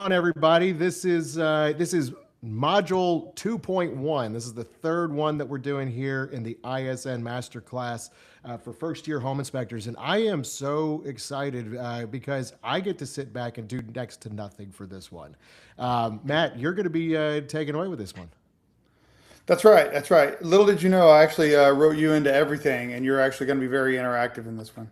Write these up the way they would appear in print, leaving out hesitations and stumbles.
on, everybody. This is module 2.1. This is the third one that we're doing here in the ISN Masterclass for first year home inspectors. And I am so excited because I get to sit back and do next to nothing for this one. Matt, you're going to be taking away with this one. That's right. That's right. Little did you know, I actually wrote you into everything, and you're actually going to be very interactive in this one.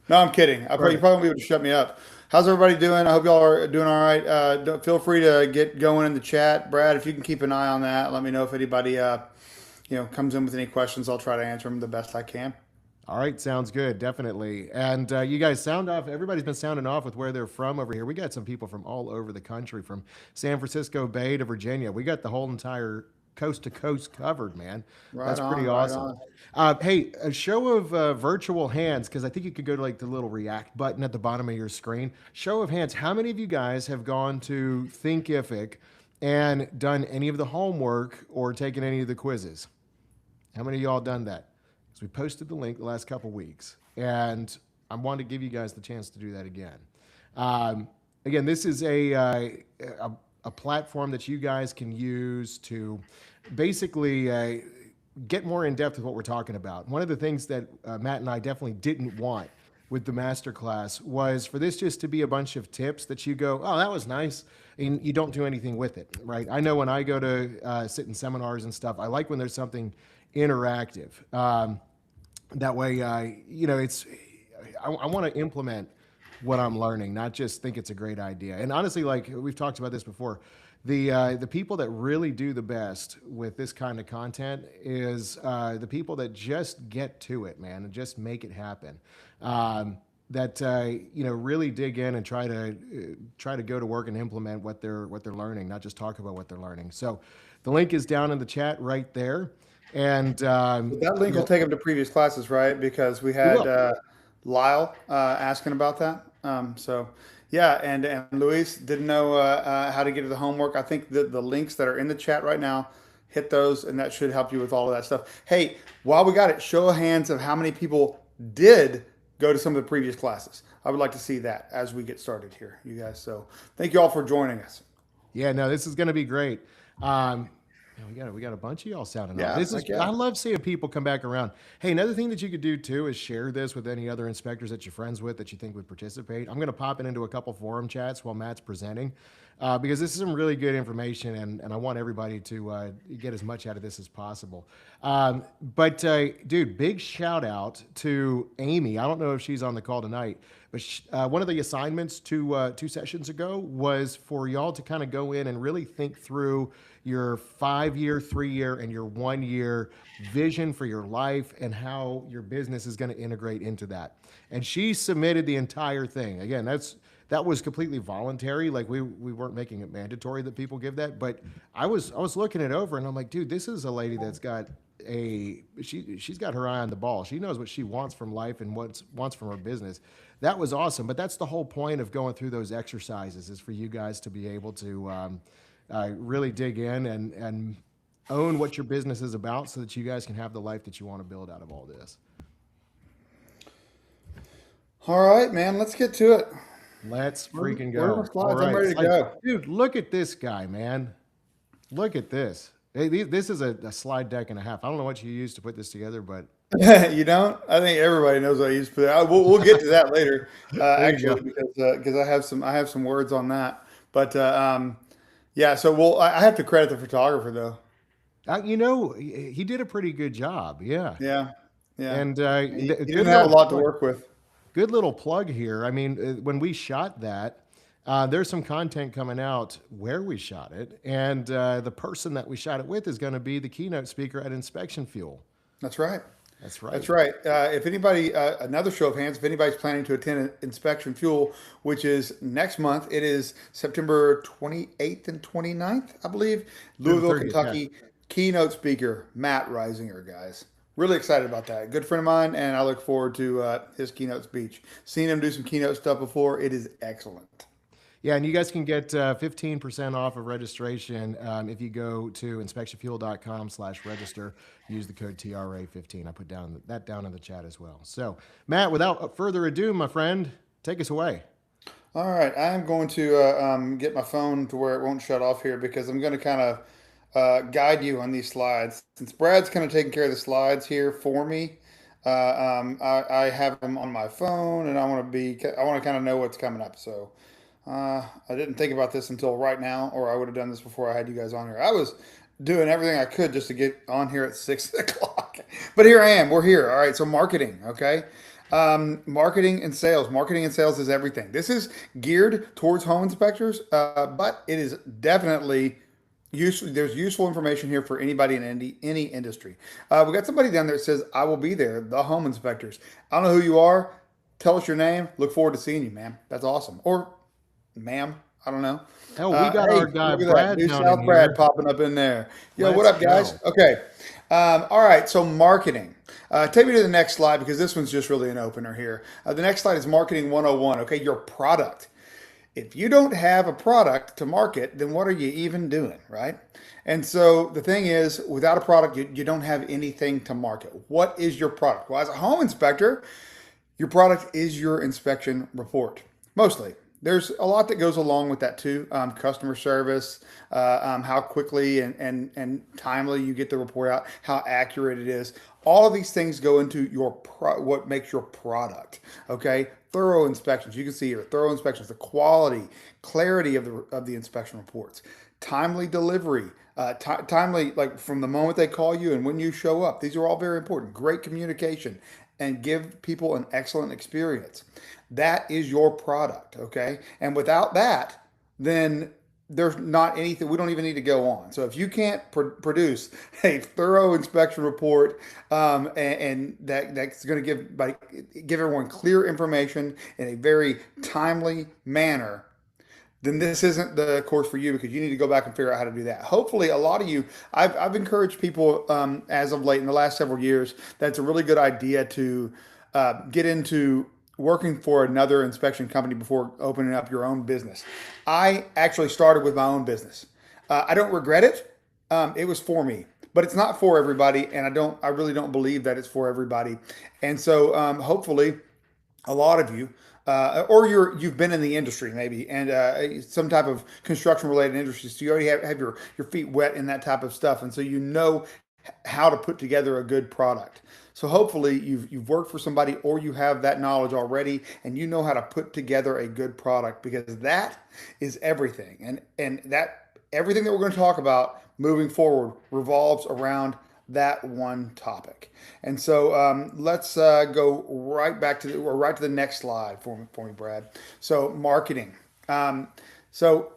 No, I'm kidding. You Right. probably won't be able to shut me up. How's everybody doing? I hope y'all are doing all right. Feel free to get going in the chat, Brad. If you can keep an eye on that, let me know if anybody comes in with any questions. I'll try to answer them the best I can. All right, sounds good, definitely. And you guys sound off. Everybody's been sounding off with where they're from over here. We got some people from all over the country, from San Francisco Bay to Virginia. We got the whole entire coast to coast covered, man. Right That's pretty on. Right awesome. on. Hey, a show of virtual hands, because I think you could go to like the little react button at the bottom of your screen. Show of hands. How many of you guys have gone to Thinkific and done any of the homework or taken any of the quizzes? How many of y'all done that? Because we posted the link the last couple weeks, and I wanted to give you guys the chance to do that again. Again, this is a platform that you guys can use to basically get more in depth with what we're talking about. One of the things that Matt and I definitely didn't want with the masterclass was for this just to be a bunch of tips that you go, oh, that was nice, and you don't do anything with it, right? I know when I go to sit in seminars and stuff, I like when there's something interactive. That way, I want to implement what I'm learning, not just think it's a great idea. And honestly, like we've talked about this before, the people that really do the best with this kind of content is the people that just get to it, man, and just make it happen. That really dig in and try to go to work and implement what they're learning, not just talk about what they're learning. So, the link is down in the chat right there, and That link will take them to previous classes, right? Because we it had will. Lyle asking about that. Yeah, and Luis didn't know how to get to the homework. I think the links that are in the chat right now, hit those, and that should help you with all of that stuff. Hey, while we got it, show of hands of how many people did go to some of the previous classes. I would like to see that as we get started here, you guys. So thank you all for joining us. Yeah, no, this is going to be great. Yeah, we got a bunch of y'all sounding off. Yeah, This is heck yeah. I love seeing people come back around. Hey, another thing that you could do too is share this with any other inspectors that you're friends with that you think would participate. I'm going to pop it into a couple forum chats while Matt's presenting because this is some really good information, and I want everybody to get as much out of this as possible. But dude, big shout out to Amy. I don't know if she's on the call tonight, but one of the assignments two sessions ago was for y'all to kind of go in and really think through your 5 year, 3 year, and your 1 year vision for your life and how your business is going to integrate into that. And she submitted the entire thing. Again, that was completely voluntary. Like we weren't making it mandatory that people give that. But I was looking it over and I'm like, dude, this is a lady that's got she's got her eye on the ball. She knows what she wants from life and what wants from her business. That was awesome. But that's the whole point of going through those exercises is for you guys to be able to really dig in and own what your business is about so that you guys can have the life that you want to build out of all this. All right, man, let's get to it. Let's freaking Where are my go. All slides? I'm right. ready to go. Dude, look at this guy, man. Look at this. Hey, this is a slide deck and a half. I don't know what you used to put this together, but You don't? I think everybody knows I use for that. We'll get to that later, there you actually, go. because I have some words on that. But yeah. So I have to credit the photographer though. He did a pretty good job. Yeah. Yeah, yeah. And He didn't have a lot to work with. good little plug here. I mean, when we shot that, there's some content coming out where we shot it, and the person that we shot it with is going to be the keynote speaker at Inspection Fuel. That's right. That's right. That's right. If anybody, another show of hands, if anybody's planning to attend Inspection Fuel, which is next month, it is September 28th and 29th, I believe, Through the Louisville, 30th, yeah. Kentucky. Keynote speaker, Matt Reisinger, guys. Really excited about that. Good friend of mine, and I look forward to his keynote speech. Seen him do some keynote stuff before. It is excellent. Yeah, and you guys can get 15% off of registration if you go to inspectionfuel.com/register. Use the code TRA15. I put that down in the chat as well. So, Matt, without further ado, my friend, take us away. All right, I am going to get my phone to where it won't shut off here because I'm going to kind of guide you on these slides. Since Brad's kind of taking care of the slides here for me, I have them on my phone, and I want to kind of know what's coming up. So I didn't think about this until right now, or I would have done this before I had you guys on here. I was doing everything I could just to get on here at 6 o'clock, but here I am. We're here. All right, so marketing, okay. Marketing and sales. Marketing and sales is everything. This is geared towards home inspectors, but it is definitely useful. There's useful information here for anybody in any industry. We got somebody down there that says, "I will be there." The home inspectors. I don't know who you are. Tell us your name. Look forward to seeing you, ma'am. That's awesome. Or, ma'am. I don't know. Oh, we got Hey, our guy look at that. Brad New down in South Brad here. popping up in there. Yo, what Let's up, guys? go. Okay. All right. So, marketing. Take me to the next slide because this one's just really an opener here. The next slide is marketing 101. Okay. Your product. If you don't have a product to market, then what are you even doing, right? And so the thing is, without a product, you don't have anything to market. What is your product? Well, as a home inspector, your product is your inspection report, mostly. There's a lot that goes along with that too. Customer service, how quickly and timely you get the report out, how accurate it is. All of these things go into what makes your product. Okay, thorough inspections. You can see here thorough inspections, the quality, clarity of the inspection reports, timely delivery, timely like from the moment they call you and when you show up. These are all very important. Great communication and give people an excellent experience. That is your product, okay? And without that, then there's not anything, we don't even need to go on. So if you can't produce a thorough inspection report and that's going to give everyone clear information in a very timely manner, then this isn't the course for you because you need to go back and figure out how to do that. Hopefully, a lot of you, I've encouraged people as of late in the last several years that it's a really good idea to get into working for another inspection company before opening up your own business. I actually started with my own business. I don't regret it. It was for me, but it's not for everybody, and I really don't believe that it's for everybody. And so, hopefully, a lot of you, or you've been in the industry maybe, and some type of construction related industry, so you already have your feet wet in that type of stuff, and so you know how to put together a good product. So hopefully you've worked for somebody or you have that knowledge already and you know how to put together a good product because that is everything. And that everything that we're going to talk about moving forward revolves around that one topic. And so let's go right to the next slide for me, Brad. So marketing. So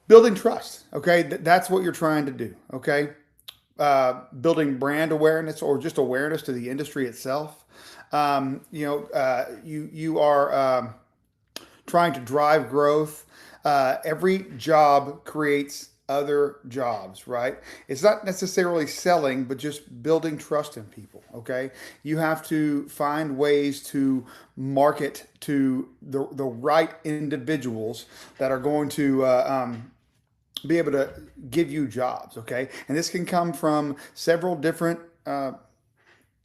building trust. Okay, that's what you're trying to do. Okay, building brand awareness or just awareness to the industry itself. You are trying to drive growth. Every job creates other jobs, right? It's not necessarily selling, but just building trust in people. Okay, you have to find ways to market to the right individuals that are going to be able to give you jobs. Okay, and this can come from several different ways.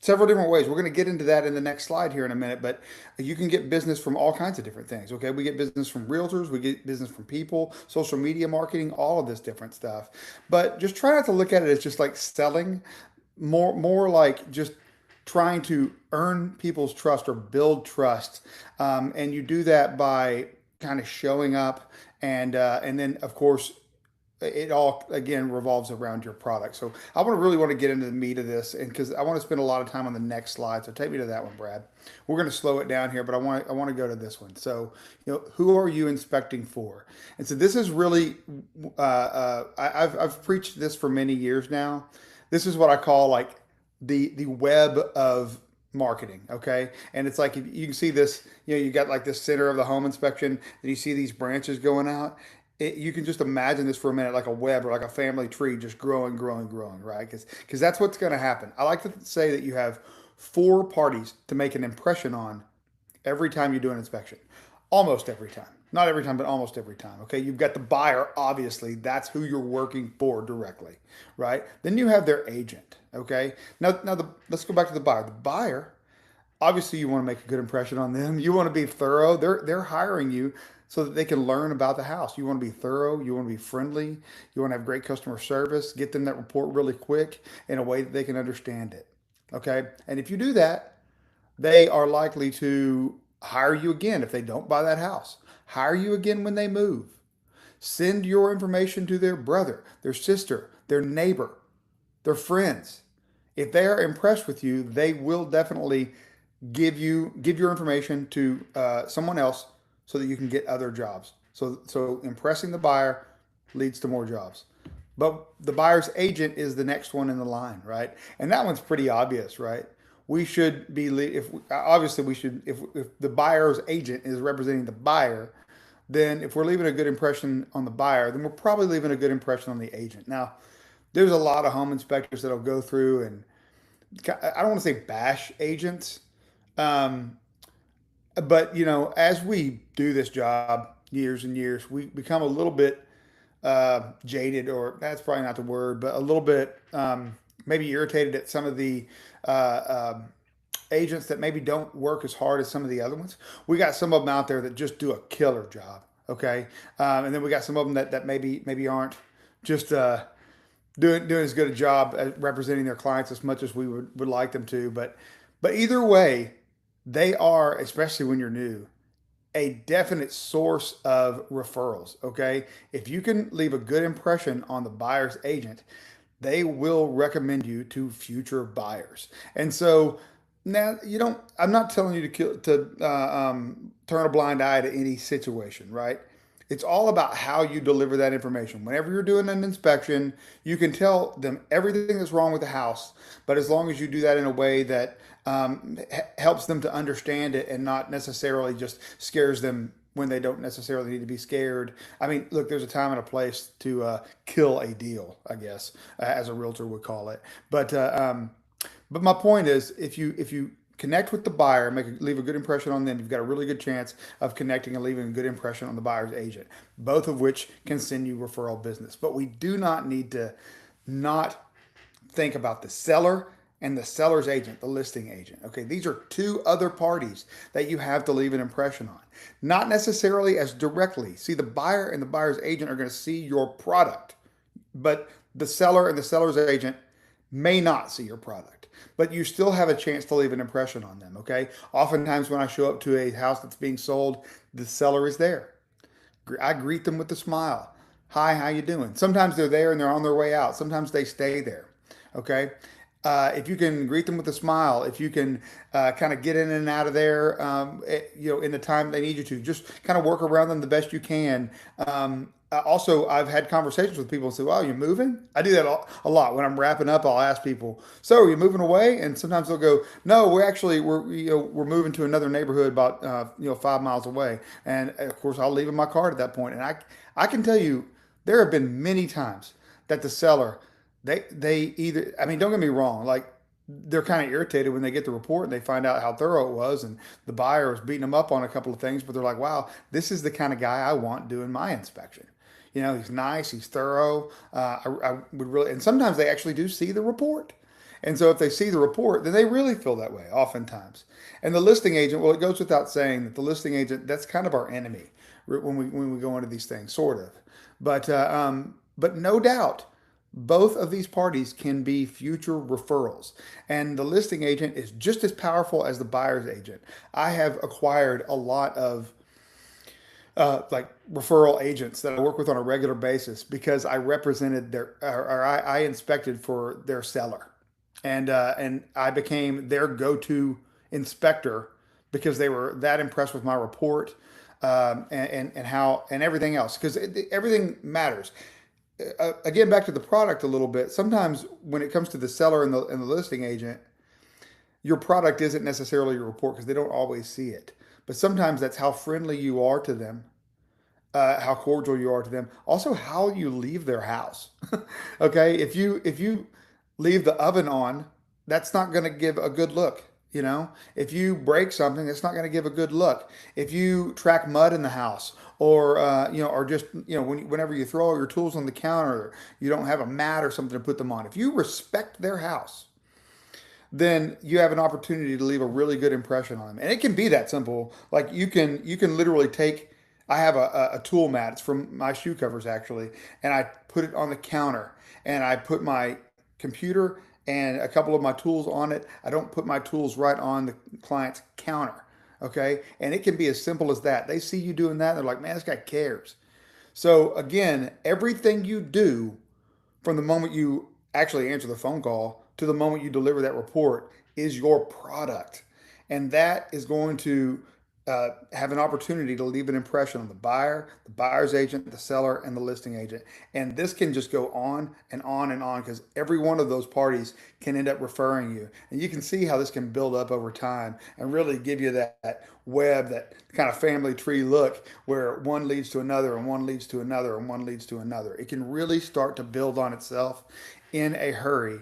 We're going to get into that in the next slide here in a minute, but you can get business from all kinds of different things. Okay, we get business from realtors, we get business from people, social media marketing, all of this different stuff. But just try not to look at it as just like selling, more like just trying to earn people's trust or build trust, and you do that by kind of showing up and then of course it all again revolves around your product. So really want to get into the meat of this, and because I want to spend a lot of time on the next slide. So take me to that one, Brad. We're going to slow it down here, but I want to go to this one. So who are you inspecting for? And so this is really I've preached this for many years now. This is what I call like the web of marketing. Okay, and it's like if you can see this, you got like this center of the home inspection, and you see these branches going out. You can just imagine this for a minute like a web or like a family tree just growing, growing, growing, right? Because that's what's going to happen. I like to say that you have four parties to make an impression on every time you do an inspection. Almost every time. Not every time, but almost every time. Okay, you've got the buyer, obviously, that's who you're working for directly, right? Then you have their agent. Okay, let's go back to the buyer. The buyer obviously you want to make a good impression on them. You want to be thorough. They're hiring you so that they can learn about the house. You want to be thorough. You want to be friendly. You want to have great customer service. Get them that report really quick in a way that they can understand it. Okay, and if you do that, they are likely to hire you again if they don't buy that house. Hire you again when they move. Send your information to their brother, their sister, their neighbor, their friends. If they are impressed with you, they will definitely give your information to someone else so that you can get other jobs. So impressing the buyer leads to more jobs. But the buyer's agent is the next one in the line, right? And that one's pretty obvious, right? We should be if obviously we should if the buyer's agent is representing the buyer, then if we're leaving a good impression on the buyer, then we're probably leaving a good impression on the agent. Now, there's a lot of home inspectors that'll go through and I don't want to say bash agents, um, but as we do this job years and years, we become a little bit jaded, or that's probably not the word, but a little bit maybe irritated at some of the agents that maybe don't work as hard as some of the other ones. We got some of them out there that just do a killer job. Okay, and then we got some of them that maybe aren't just doing as good a job at representing their clients as much as we would like them to. But either way, they are, especially when you're new, a definite source of referrals. Okay, if you can leave a good impression on the buyer's agent, they will recommend you to future buyers. And so now you don't. I'm not telling you to turn a blind eye to any situation, right? It's all about how you deliver that information. Whenever you're doing an inspection, you can tell them everything that's wrong with the house, but as long as you do that in a way that helps them to understand it and not necessarily just scares them when they don't necessarily need to be scared. I mean, look, there's a time and a place to kill a deal, I guess, as a realtor would call it. But my point is, if you connect with the buyer, leave a good impression on them, you've got a really good chance of connecting and leaving a good impression on the buyer's agent, both of which can send you referral business. But we do not need to not think about the seller and the seller's agent, the listing agent. Okay, these are two other parties that you have to leave an impression on. Not necessarily as directly. See, the buyer and the buyer's agent are going to see your product, but the seller and the seller's agent may not see your product, but you still have a chance to leave an impression on them. Okay, oftentimes when I show up to a house that's being sold, the seller is there. I greet them with a smile. Hi, how you doing? Sometimes they're there and they're on their way out. Sometimes they stay there. Okay. If you can greet them with a smile, if you can kind of get in and out of there, in the time they need you to, just kind of work around them the best you can. Also, I've had conversations with people and say, "Wow, you're moving?" I do that a lot. When I'm wrapping up, I'll ask people, "So, are you moving away?" And sometimes they'll go, "No, we're moving to another neighborhood about 5 miles away." And of course, I'll leave them my card at that point. And I can tell you, there have been many times that the seller they either, I mean, don't get me wrong, like they're kind of irritated when they get the report and they find out how thorough it was, and the buyer is beating them up on a couple of things, but they're like, "Wow, this is the kind of guy I want doing my inspection." He's nice, he's thorough. I would really, and sometimes they actually do see the report. And so if they see the report, then they really feel that way oftentimes. And the listing agent, well, it goes without saying that the listing agent, that's kind of our enemy when we go into these things, sort of. But no doubt, both of these parties can be future referrals. And the listing agent is just as powerful as the buyer's agent. I have acquired a lot of like referral agents that I work with on a regular basis because I represented I inspected for their seller, and I became their go-to inspector because they were that impressed with my report, and how and everything else, because everything matters. Again, back to the product a little bit. Sometimes when it comes to the seller and the listing agent, your product isn't necessarily your report because they don't always see it. But sometimes that's how friendly you are to them, how cordial you are to them. Also, how you leave their house. Okay, if you leave the oven on, that's not going to give a good look. If you break something, it's not going to give a good look. If you track mud in the house, or just whenever you throw all your tools on the counter, you don't have a mat or something to put them on. If you respect their house, then you have an opportunity to leave a really good impression on them. And it can be that simple. Like you can literally take. I have a tool mat. It's from my shoe covers actually, and I put it on the counter, and I put my computer and a couple of my tools on it. I don't put my tools right on the client's counter. Okay, and it can be as simple as that. They see you doing that, they're like, man, this guy cares. So again, everything you do from the moment you actually answer the phone call to the moment you deliver that report is your product. And that is going to have an opportunity to leave an impression on the buyer's agent, the seller, and the listing agent. And this can just go on and on and on because every one of those parties can end up referring you. And you can see how this can build up over time and really give you that web, that kind of family tree look where one leads to another and one leads to another and one leads to another. It can really start to build on itself in a hurry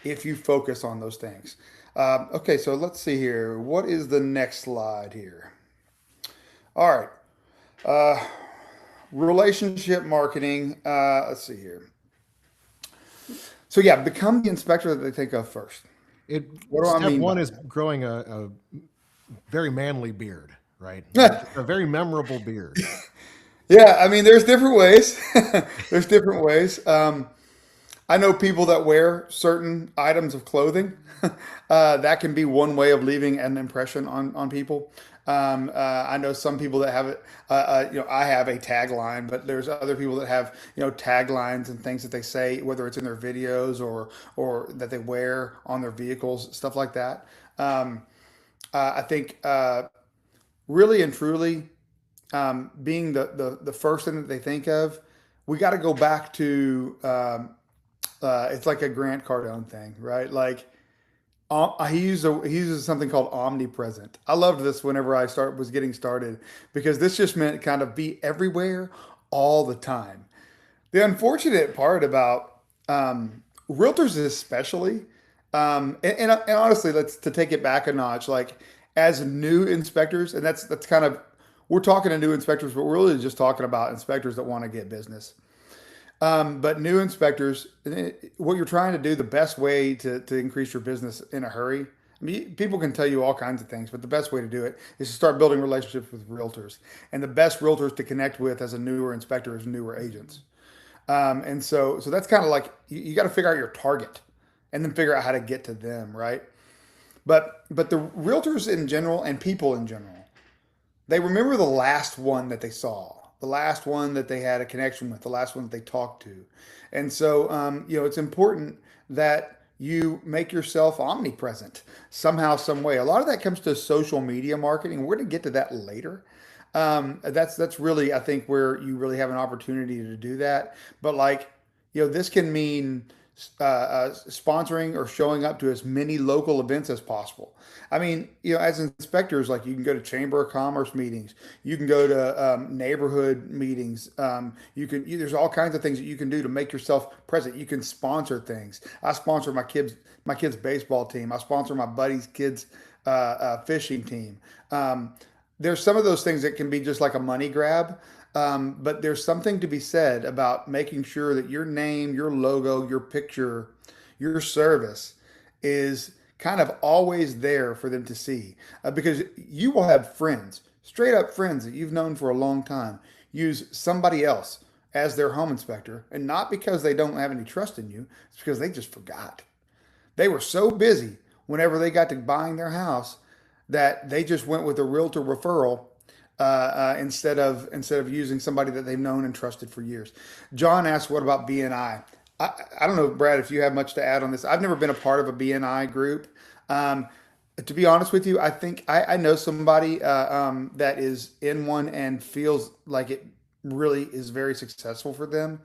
if you focus on those things. Okay, so let's see here. What is the next slide here? All right. Relationship marketing. Let's see here. So yeah, become the inspector that they think of first. It What do I step mean by one is growing a very manly beard, right? that? A very memorable beard. Yeah, I mean, there's different ways. There's different ways. I know people that wear certain items of clothing. That can be one way of leaving an impression on people. I know some people that have it. I have a tagline, but there's other people that have taglines and things that they say, whether it's in their videos or that they wear on their vehicles, stuff like that. Um, I think really and truly, being the first thing that they think of, we got to go back to it's like a Grant Cardone thing, right? Like he uses something called omnipresent. I loved this whenever I was getting started because this just meant kind of be everywhere all the time. The unfortunate part about realtors, especially, and honestly, let's to take it back a notch, like as new inspectors, and that's kind of we're talking to new inspectors, but we're really just talking about inspectors that want to get business. But new inspectors, what you're trying to do, the best way to increase your business in a hurry, I mean, people can tell you all kinds of things, but the best way to do it is to start building relationships with realtors. And the best realtors to connect with as a newer inspector is newer agents. And so that's kind of like you got to figure out your target and then figure out how to get to them, right? But the realtors in general and people in general, they remember the last one that they saw, the last one that they had a connection with, the last one that they talked to. And so, it's important that you make yourself omnipresent somehow, some way. A lot of that comes to social media marketing. We're going to get to that later. That's really, I think, where you really have an opportunity to do that. But like, this can mean sponsoring or showing up to as many local events as possible. I mean, as inspectors, like you can go to Chamber of Commerce meetings, you can go to neighborhood meetings. There's all kinds of things that you can do to make yourself present. You can sponsor things. I sponsor my kids' baseball team. I sponsor my buddy's kids' fishing team. There's some of those things that can be just like a money grab. But there's something to be said about making sure that your name, your logo, your picture, your service is kind of always there for them to see. Because you will have friends, straight up friends that you've known for a long time, use somebody else as their home inspector. And not because they don't have any trust in you, it's because they just forgot. They were so busy whenever they got to buying their house that they just went with a realtor referral instead of using somebody that they've known and trusted for years. John asked, "What about BNI?" I don't know, Brad, if you have much to add on this. I've never been a part of a BNI group. Um, to be honest with you, I think I know somebody that is in one and feels like it really is very successful for them.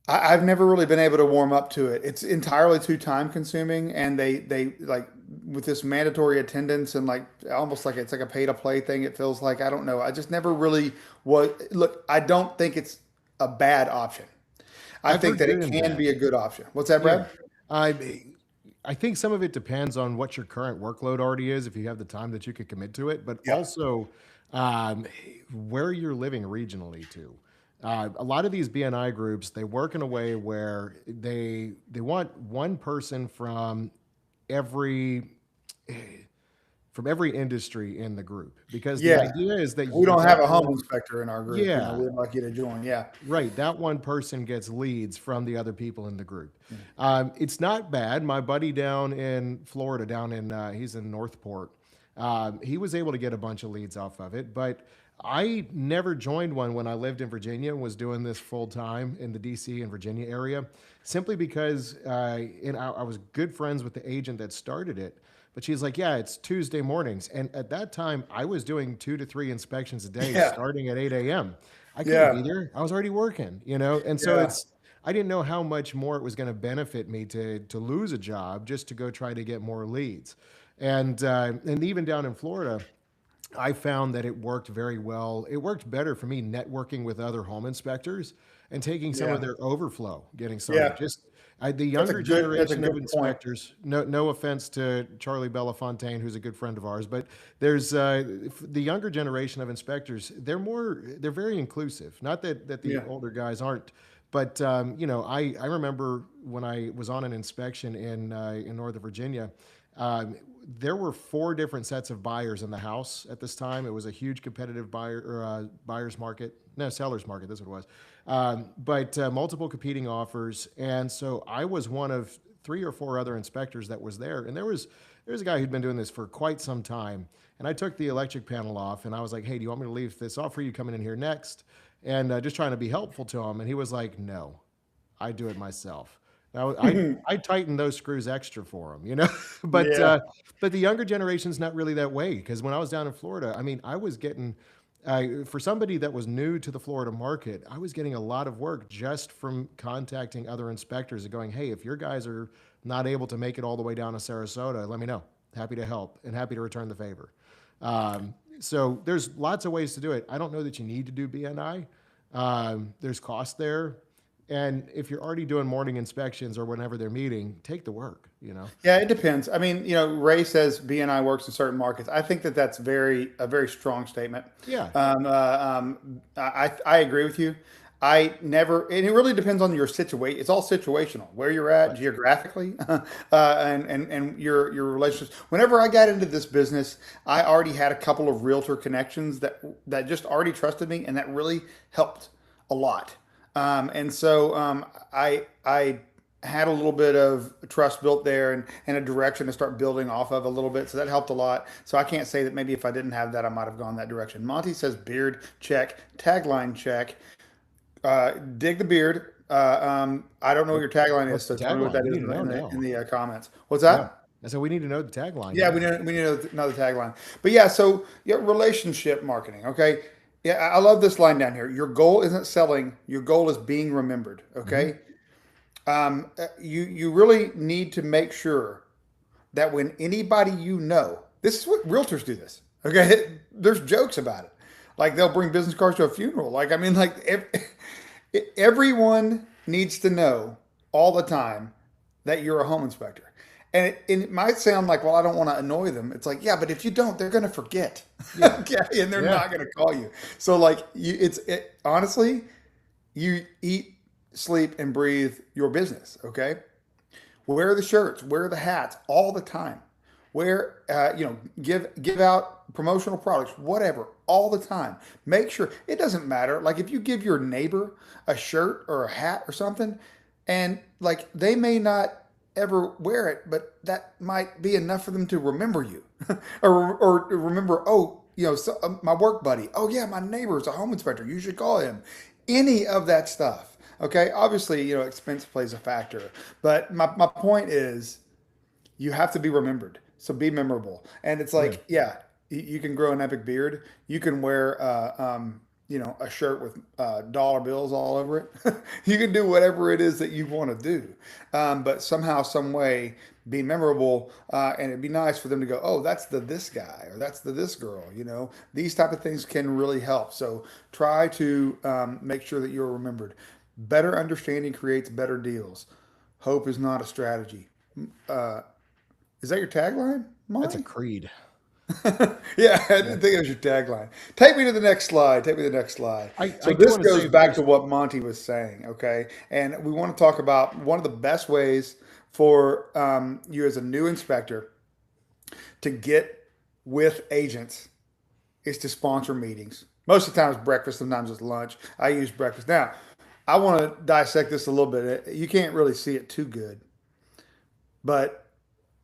I've never really been able to warm up to it. It's entirely too time consuming, and they like with this mandatory attendance and like almost like it's like a pay to play thing. It feels like I don't know. I just never really was. Look, I don't think it's a bad option. I I've think heard that good it and can bad. be a good option. What's that, Yeah. Brad? I I think some of it depends on what your current workload already is, if you have the time that you could commit to it, but Yeah. also um, where you're living regionally too. A lot of these BNI groups, they work in a way where they want one person from every from every industry in the group, because the Yeah. idea is that We don't that have a home one, inspector in our group. yeah, We'd like you to join. Yeah. right, that one person gets leads from the other people in the group. Yeah. It's not bad. My buddy down in Florida, down in he's in Northport, he was able to get a bunch of leads off of it, but I never joined one when I lived in Virginia and was doing this full time in the DC and Virginia area, simply because I was good friends with the agent that started it. But she's like, yeah, it's Tuesday mornings. And at that time, I was doing 2 to 3 inspections a day Yeah. starting at 8 a.m. I couldn't be Yeah. there. I was already working, you know? And so Yeah. I didn't know how much more it was going to benefit me to lose a job just to go try to get more leads. And even down in Florida, I found that it worked very well. It worked better for me networking with other home inspectors and taking some of Yeah. their overflow, getting some Yeah. just the That's a younger good, that's a generation of good point. inspectors. No offense to Charlie Belafontaine, who's a good friend of ours, but the younger generation of inspectors. They're very inclusive. Not that the Yeah. older guys aren't, but I remember when I was on an inspection in Northern Virginia. Um, there were 4 different sets of buyers in the house at this time. It was a huge competitive buyer's market, no, seller's market. That's what it was. But multiple competing offers, and so I was one of 3 or 4 other inspectors that was there. And there was a guy who'd been doing this for quite some time. And I took the electric panel off, and I was like, "Hey, do you want me to leave this off for you coming in here next?" And just trying to be helpful to him. And he was like, "No, I do it myself." Now, I tighten those screws extra for them, you know. but Yeah. uh, but the younger generation's not really that way, because when I was down in Florida, I mean, I was getting for somebody that was new to the Florida market, I was getting a lot of work just from contacting other inspectors and going, "Hey, if your guys are not able to make it all the way down to Sarasota, let me know. Happy to help and happy to return the favor." So there's lots of ways to do it. I don't know that you need to do BNI. There's cost there. And if you're already doing morning inspections or whenever they're meeting, take the work, you know? Yeah, it depends. I mean, Ray says BNI works in certain markets. I think that that's a very strong statement. Yeah. I agree with you. I never, and it really depends on your situation. It's all situational, where you're at Right. geographically, and your relationships. Whenever I got into this business, I already had a couple of realtor connections that just already trusted me, and that really helped a lot. And so I had a little bit of trust built there, and a direction to start building off of a little bit. So that helped a lot. So I can't say that maybe if I didn't have that, I might have gone that direction. Monty says beard check, tagline check. Dig the beard. I don't know what your tagline is, What's the so tell me what tagline? that We is need to know in now. the comments. What's Yeah. that? And so we need to know the tagline. Yeah, Yeah. we need to know the tagline. But yeah, so yeah, relationship marketing. Okay. Yeah, I love this line down here. Your goal isn't selling. Your goal is being remembered. Hmm. Okay. You really need to make sure that when anybody this is what realtors do this. Okay. There's jokes about it. Like they'll bring business cards to a funeral. Like, I mean, like everyone needs to know all the time that you're a home inspector. And it might sound like, well, I don't want to annoy them. It's like, yeah, but if you don't, they're going to forget. Yeah. Okay. And they're Yeah. not going to call you. So like honestly, you eat, sleep, and breathe your business. Okay. Wear the shirts, wear the hats all the time. Wear, give out promotional products, whatever, all the time. Make sure it doesn't matter. Like if you give your neighbor a shirt or a hat or something, and like they may not ever wear it, but that might be enough for them to remember you, or remember, oh, my work buddy. Oh yeah, my neighbor's a home inspector. You should call him. Any of that stuff. Okay, obviously, expense plays a factor, but my point is you have to be remembered. So be memorable. And it's Yeah. like, yeah, you can grow an epic beard. You can wear, a shirt with dollar bills all over it. You can do whatever it is that you want to do. But somehow, some way, be memorable. And it'd be nice for them to go, oh, that's the this guy or that's the this girl. These type of things can really help. So try to make sure that you're remembered. Better understanding creates better deals. Hope is not a strategy. Uh, is that your tagline, That's a Monty? creed. Yeah, I Yeah. didn't think it was your tagline. Take me to the next slide. Take me to the next slide. I So do this want to goes say back there's to what Monty was saying, okay? And we want to talk about one of the best ways for you as a new inspector to get with agents is to sponsor meetings. Most of the time it's breakfast, sometimes it's lunch. I use breakfast. Now, I want to dissect this a little bit. You can't really see it too good, but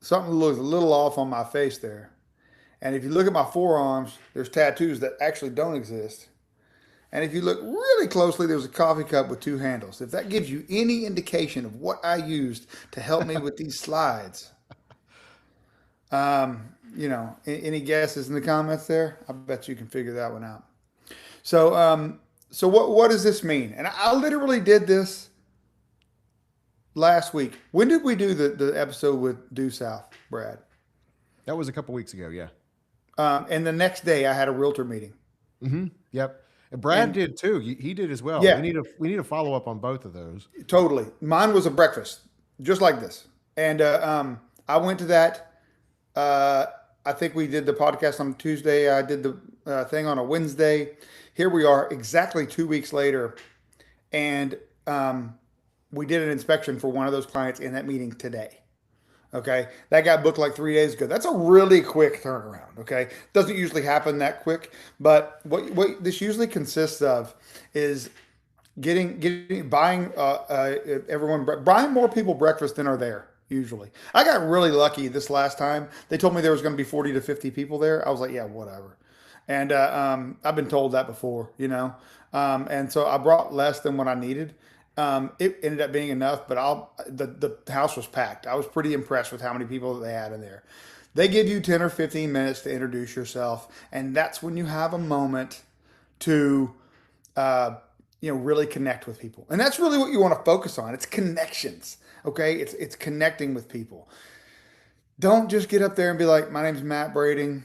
something looks a little off on my face there. And if you look at my forearms, there's tattoos that actually don't exist. And if you look really closely, there's a coffee cup with two handles. If that gives you any indication of what I used to help me with these slides, any guesses in the comments there? I bet you can figure that one out. So what does this mean? And I literally did this last week. When did we do the episode with Due South, Brad? That was a couple weeks ago. Yeah. And the next day I had a realtor meeting. Yep. And Brad And did too. He did as well. yeah, We need to follow up on both of those. totally. Mine was a breakfast, just like this. And I went to that. Uh, I think we did the podcast on Tuesday. I did the thing on a Wednesday. Here we are, exactly 2 weeks later, and we did an inspection for one of those clients in that meeting today. Okay, that got booked like 3 days ago. That's a really quick turnaround. Okay, doesn't usually happen that quick, but what this usually consists of is getting buying everyone buying more people breakfast than are there usually. I got really lucky this last time. They told me there was going to be 40 to 50 people there. I was like, yeah, whatever. And I've been told that before, and so I brought less than what I needed. It ended up being enough, but the house was packed. I was pretty impressed with how many people they had in there. They give you 10 or 15 minutes to introduce yourself, and that's when you have a moment to really connect with people. And that's really what you want to focus on. It's connections. Okay, it's connecting with people. Don't just get up there and be like, my name's Matt Brading.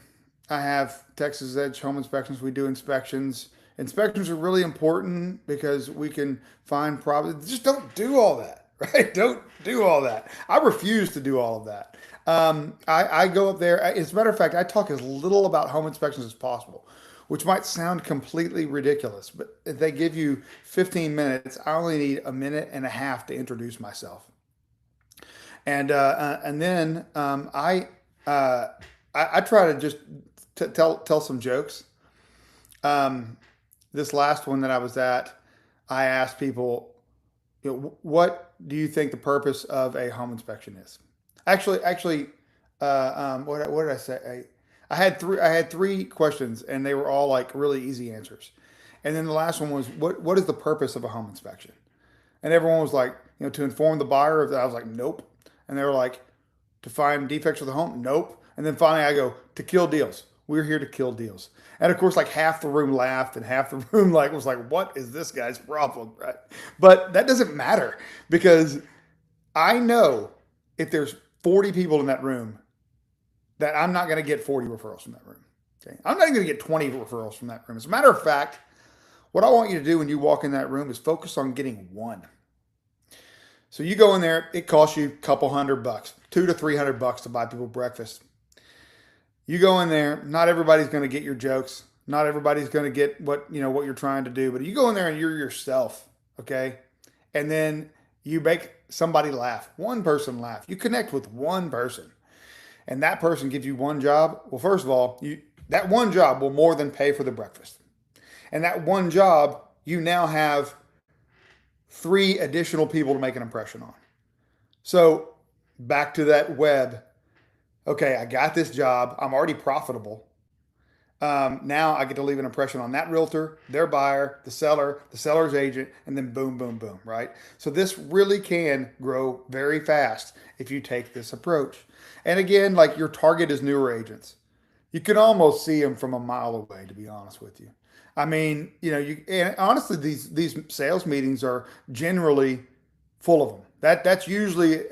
I have Texas Edge Home Inspections. We do inspections. Inspections are really important because we can find problems. Just don't do all that, right? Don't do all that. I refuse to do all of that. I go up there. As a matter of fact, I talk as little about home inspections as possible, which might sound completely ridiculous, but if they give you 15 minutes, I only need a minute and a half to introduce myself. And then I try to just tell some jokes. This last one that I was at, I asked people, what do you think the purpose of a home inspection is? Actually, what did I say? I had three questions, and they were all like really easy answers. And then the last one was, what is the purpose of a home inspection? And everyone was like, to inform the buyer of that. I was like, nope. And they were like, to find defects with the home? Nope. And then finally I go, to kill deals. We're here to kill deals. And of course, like half the room laughed and half the room was like, what is this guy's problem? Right. But that doesn't matter because I know if there's 40 people in that room that I'm not going to get 40 referrals from that room. Okay. I'm not even going to get 20 referrals from that room. As a matter of fact, what I want you to do when you walk in that room is focus on getting one. So you go in there, it costs you a couple $100, $200 to $300 to buy people breakfast. You go in there, not everybody's going to get your jokes. Not everybody's going to get what you're trying to do, but you go in there and you're yourself, okay? And then you make somebody laugh, one person laugh. You connect with one person, and that person gives you one job. Well, first of all, that one job will more than pay for the breakfast. And that one job, you now have 3 additional people to make an impression on. So back to that web. Okay, I got this job. I'm already profitable. Now I get to leave an impression on that realtor, their buyer, the seller, the seller's agent, and then boom, boom, boom, right? So this really can grow very fast if you take this approach. And again, like your target is newer agents. You can almost see them from a mile away, to be honest with you. I mean, and honestly, these sales meetings are generally full of them. That's usually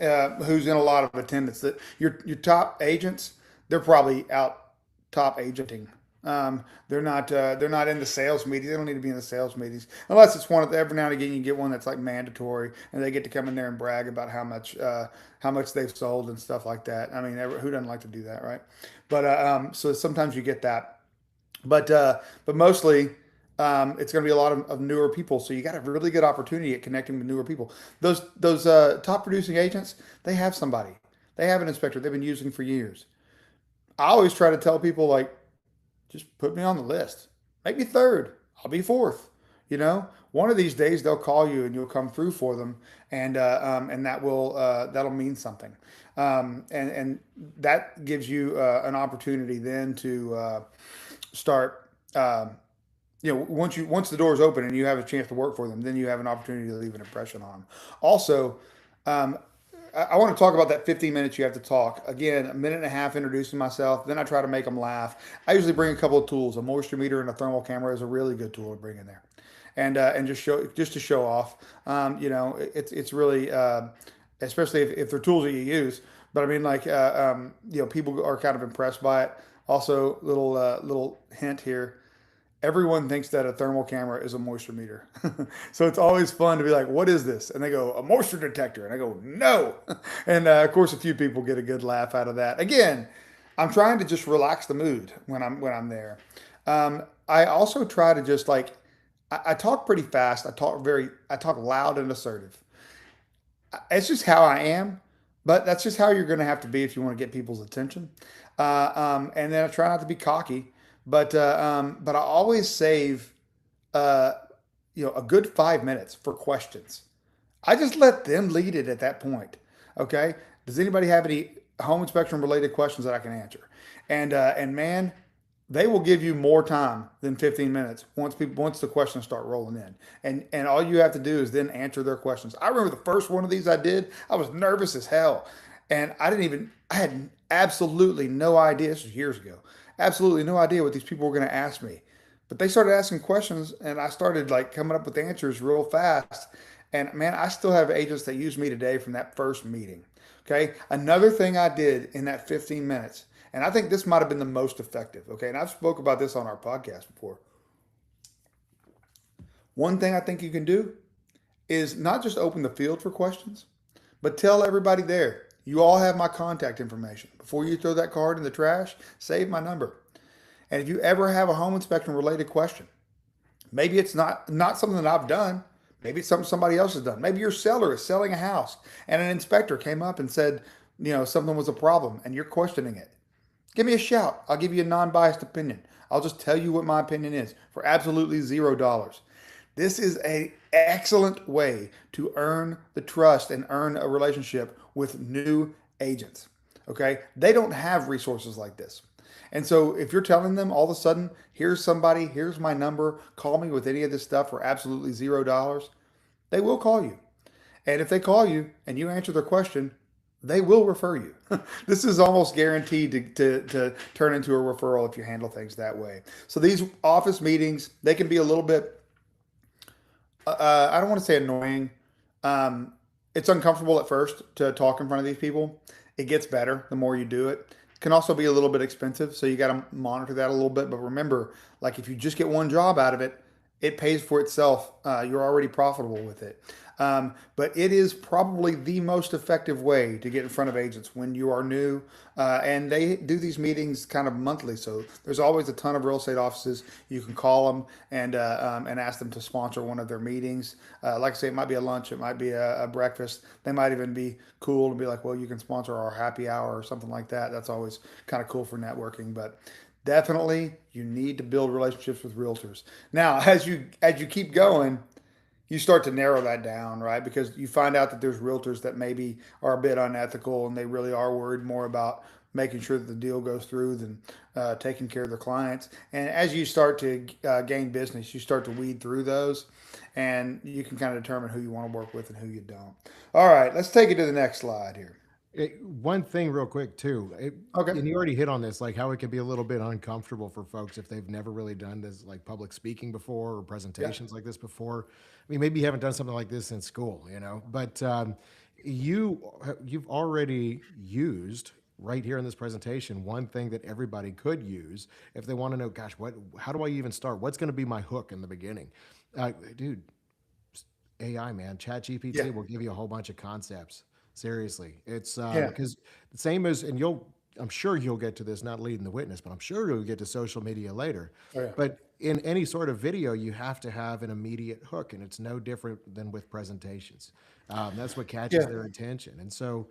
who's in a lot of attendance. That your top agents, they're probably out top agenting. They're not in the sales meetings. They don't need to be in the sales meetings unless it's one of every now and again you get one that's like mandatory and they get to come in there and brag about how much they've sold and stuff like that. I mean, who doesn't like to do that, right? But so sometimes you get that. But mostly it's going to be a lot of newer people. So you got a really good opportunity at connecting with newer people. Those top producing agents, they have somebody, they have an inspector they've been using for years. I always try to tell people like, just put me on the list. Make me third. I'll be fourth. You know, one of these days they'll call you and you'll come through for them, and that will that'll mean something, and that gives you an opportunity then to start. Once the doors open and you have a chance to work for them, then you have an opportunity to leave an impression on them. Also, um, I want to talk about that 15 minutes you have to talk. Again, a minute and a half introducing myself. Then I try to make them laugh. I usually bring a couple of tools. A moisture meter and a thermal camera is a really good tool to bring in there, and just to show off. It's really especially if they're tools that you use. But I mean, like people are kind of impressed by it. Also, little hint here, everyone thinks that a thermal camera is a moisture meter. So it's always fun to be like, what is this? And they go, a moisture detector. And I go, no. And of course, a few people get a good laugh out of that. Again, I'm trying to just relax the mood when I'm there. I also try to just like, I talk pretty fast. I talk loud and assertive. It's just how I am, but that's just how you're going to have to be if you want to get people's attention. And then I try not to be cocky, but I always save uh, a good 5 minutes for questions. I just let them lead it at that point. Okay. Does anybody have any home inspection related questions that I can answer? And man, they will give you more time than 15 minutes once the questions start rolling in. And all you have to do is then answer their questions. I remember the first one of these I did, I was nervous as hell. And I had absolutely no idea. This was years ago. Absolutely no idea what these people were going to ask me. But they started asking questions and I started like coming up with answers real fast. And man, I still have agents that use me today from that first meeting. Okay. Another thing I did in that 15 minutes, and I think this might have been the most effective. Okay. And I've spoke about this on our podcast before. One thing I think you can do is not just open the field for questions, but tell everybody there, you all have my contact information. Before you throw that card in the trash, save my number. And if you ever have a home inspection related question, maybe it's not something that I've done. Maybe it's something somebody else has done. Maybe your seller is selling a house and an inspector came up and said, something was a problem and you're questioning it. Give me a shout. I'll give you a non-biased opinion. I'll just tell you what my opinion is for absolutely $0. This is an excellent way to earn the trust and earn a relationship with new agents. Okay? They don't have resources like this. And so if you're telling them all of a sudden, here's somebody, here's my number, call me with any of this stuff for absolutely $0, they will call you. And if they call you and you answer their question, they will refer you. This is almost guaranteed to turn into a referral if you handle things that way. So these office meetings, they can be a little bit, I don't want to say annoying. It's uncomfortable at first to talk in front of these people. It gets better the more you do it. It can also be a little bit expensive, so you got to monitor that a little bit. But remember, like if you just get one job out of it, it pays for itself. You're already profitable with it. But it is probably the most effective way to get in front of agents when you are new. And they do these meetings kind of monthly. So there's always a ton of real estate offices. You can call them and ask them to sponsor one of their meetings. Like I say, it might be a lunch, it might be a breakfast. They might even be cool to be like, well, you can sponsor our happy hour or something like that. That's always kind of cool for networking. But definitely you need to build relationships with realtors. Now, as you keep going, you start to narrow that down, right? Because you find out that there's realtors that maybe are a bit unethical and they really are worried more about making sure that the deal goes through than taking care of their clients. And as you start to gain business, you start to weed through those and you can kind of determine who you want to work with and who you don't. All right, let's take it to the next slide here. One thing real quick too, Okay. and you already hit on this, like how it can be a little bit uncomfortable for folks if they've never really done this, like public speaking before or Yeah. presentations like this before. I mean, maybe you haven't done something like this in school, but you've already used right here in this presentation one thing that everybody could use if they want to know, gosh, how do I even start? What's going to be my hook in the beginning? Dude, AI, man, Chat Yeah. GPT will give you a whole bunch of concepts. Seriously, it's Yeah. because the same as, I'm sure you'll get to this, not leading the witness, but I'm sure you'll get to social media later. Oh, yeah. But in any sort of video, you have to have an immediate hook, and it's no different than with presentations. That's what catches Yeah. their attention. And so,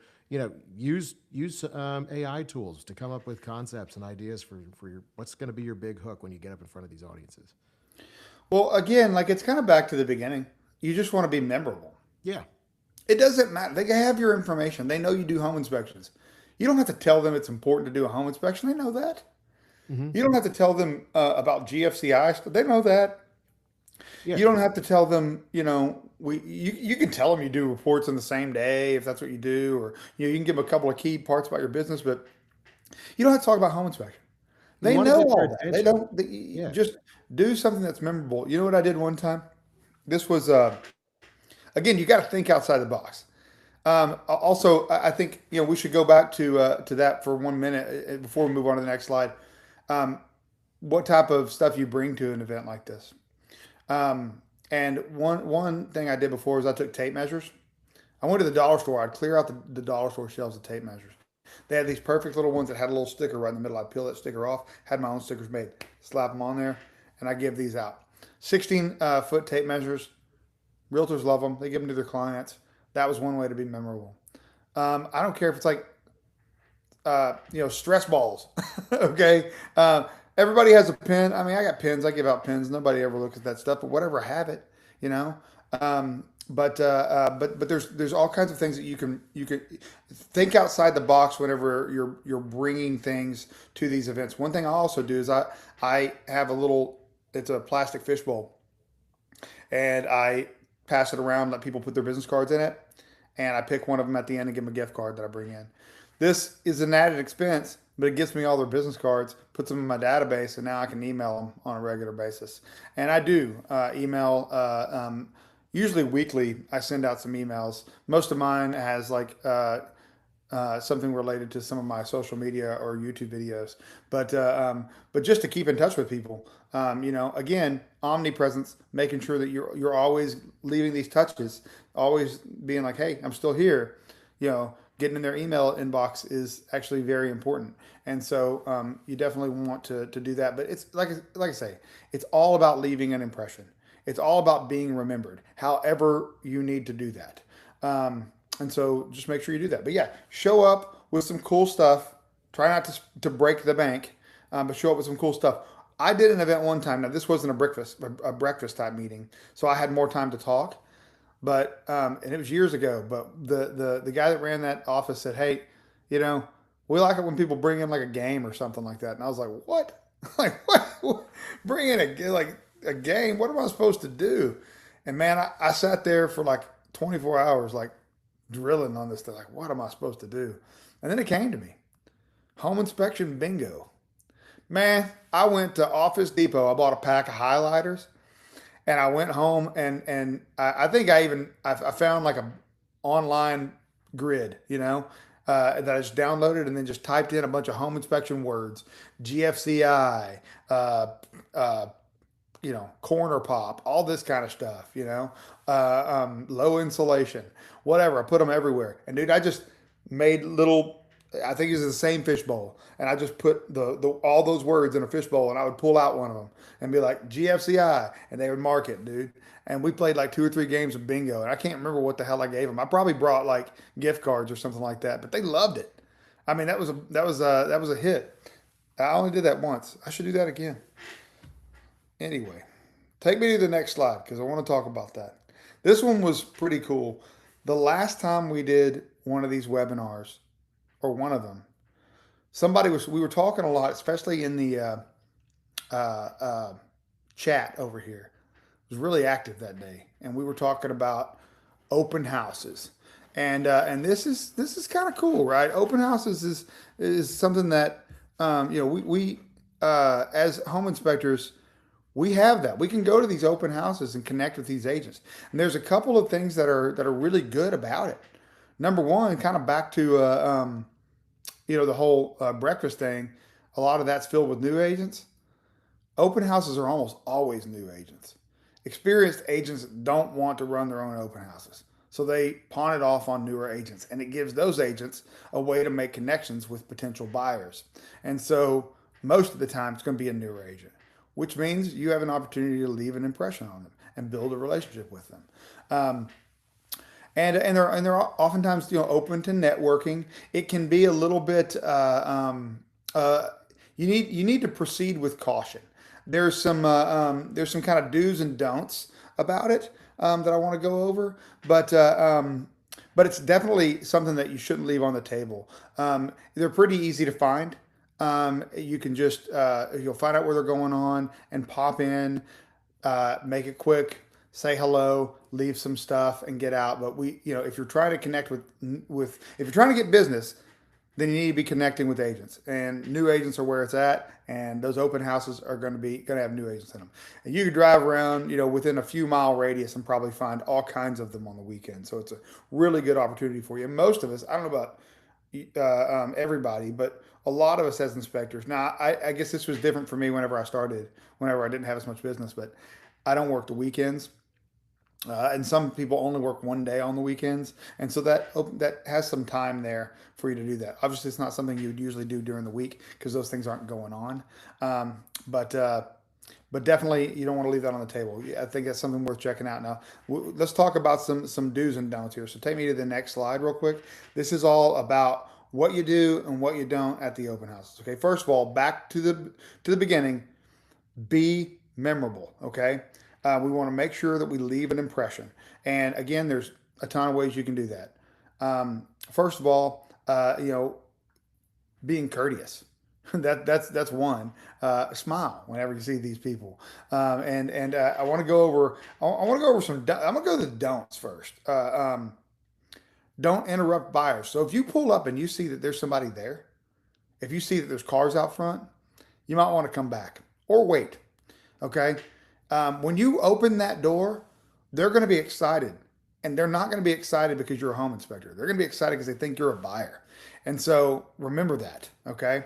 use AI tools to come up with concepts and ideas for your what's going to be your big hook when you get up in front of these audiences. Well, again, like it's kind of back to the beginning. You just want to be memorable. Yeah, It doesn't matter. They have your information. They know you do home inspections. You don't have to tell them it's important to do a home inspection. They know that. hmm You don't have to tell them about GFCI stuff. They know that. yeah. You don't have to tell them, you can tell them you do reports on the same day if that's what you do, or you can give them a couple of key parts about your business, but you don't have to talk about home inspection. You They want to know get their all that. They attention. don't Yeah. just do something that's memorable. You know what I did one time? This was again, you got to think outside the box. Also, I think we should go back to that for 1 minute before we move on to the next slide. Um, what type of stuff you bring to an event like this? And one thing I did before was I took tape measures. I went to the dollar store. I'd clear out the dollar store shelves of tape measures. They had these perfect little ones that had a little sticker right in the middle. I'd peel that sticker off. Had my own stickers made. Slap them on there, and I give these out. 16 foot tape measures. Realtors love them. They give them to their clients. That was one way to be memorable. I don't care if it's like stress balls. Okay. Everybody has a pen. I mean, I got pens. I give out pens. Nobody ever looks at that stuff, but whatever, I have it. You know. But there's all kinds of things that you can think outside the box whenever you're bringing things to these events. One thing I also do is I have a little. It's a plastic fishbowl, and I pass it around, let people put their business cards in it, and I pick one of them at the end and give them a gift card that I bring in. This is an added expense, but it gets me all their business cards, puts them in my database, and now I can email them on a regular basis. And I do email, usually weekly. I send out some emails. Most of mine has like something related to some of my social media or YouTube videos. But just to keep in touch with people, again, omnipresence, making sure that you're always leaving these touches, always being like, hey, I'm still here. Getting in their email inbox is actually very important. And so you definitely want to do that. But it's like I say, it's all about leaving an impression. It's all about being remembered, however you need to do that. And so just make sure you do that. But yeah, show up with some cool stuff. Try not to break the bank, but show up with some cool stuff. I did an event one time. Now this wasn't a breakfast type meeting, so I had more time to talk. But and it was years ago. But the guy that ran that office said, "Hey, you know, we like it when people bring in like a game or something like that." And I was like, "What? Like what? Bring in a game? What am I supposed to do?" And man, I sat there for like 24 hours, like drilling on this thing. Like, what am I supposed to do? And then it came to me: home inspection bingo. Man, I went to Office Depot. I bought a pack of highlighters, and I went home and I think I found like a online grid, that I just downloaded and then just typed in a bunch of home inspection words, GFCI, uh, uh, corner pop, all this kind of stuff, low insulation, whatever. I put them everywhere, and dude, I just made little. I think it was the same fishbowl, and I just put the all those words in a fishbowl, and I would pull out one of them and be like GFCI, and they would mark it, dude. And we played like 2 or 3 games of bingo, and I can't remember what the hell I gave them. I probably brought like gift cards or something like that, but they loved it. I mean, that was a hit. I only did that once. I should do that again. Anyway, take me to the next slide because I want to talk about that. This one was pretty cool. The last time we did one of these webinars, or one of them, we were talking a lot, especially in the uh, uh, chat over here. It was really active that day, and we were talking about open houses, and this is kind of cool, right? Open houses is something that we as home inspectors we have that. We can go to these open houses and connect with these agents. And there's a couple of things that are really good about it. Number one, kind of back to the whole breakfast thing. A lot of that's filled with new agents. Open houses are almost always new agents. Experienced agents don't want to run their own open houses. So they pawn it off on newer agents, and it gives those agents a way to make connections with potential buyers. And so most of the time, it's going to be a newer agent. which means you have an opportunity to leave an impression on them and build a relationship with them. Um, and they're oftentimes open to networking. It can be a little bit uh, you need to proceed with caution. There's some kind of do's and don'ts about it that I want to go over, but but it's definitely something that you shouldn't leave on the table. They're pretty easy to find. You can just you'll find out where they're going on and pop in, make it quick, say hello, leave some stuff, and get out. But if you're trying to connect if you're trying to get business, then you need to be connecting with agents, and new agents are where it's at. And those open houses are going to have new agents in them. And you could drive around, within a few mile radius and probably find all kinds of them on the weekend. So it's a really good opportunity for you. And most of us, I don't know about everybody, but a lot of us as inspectors. Now, I guess this was different for me whenever I started, whenever I didn't have as much business, but I don't work the weekends. And some people only work one day on the weekends, and so that has some time there for you to do that. Obviously, it's not something you would usually do during the week because those things aren't going on. But definitely, you don't want to leave that on the table. I think that's something worth checking out. Now, let's talk about some do's and don'ts here. So take me to the next slide real quick. This is all about what you do and what you don't at the open houses. Okay, first of all, back to the beginning. Be memorable. Okay. We want to make sure that we leave an impression. And again, there's a ton of ways you can do that. First of all, being courteous. That's one. Smile whenever you see these people. And I want to go over. I want to go over some. I'm gonna go to the don'ts first. Don't interrupt buyers. So if you pull up and you see that there's somebody there, if you see that there's cars out front, you might want to come back or wait. Okay. When you open that door, they're going to be excited. And they're not going to be excited because you're a home inspector. They're going to be excited because they think you're a buyer. And so remember that, okay?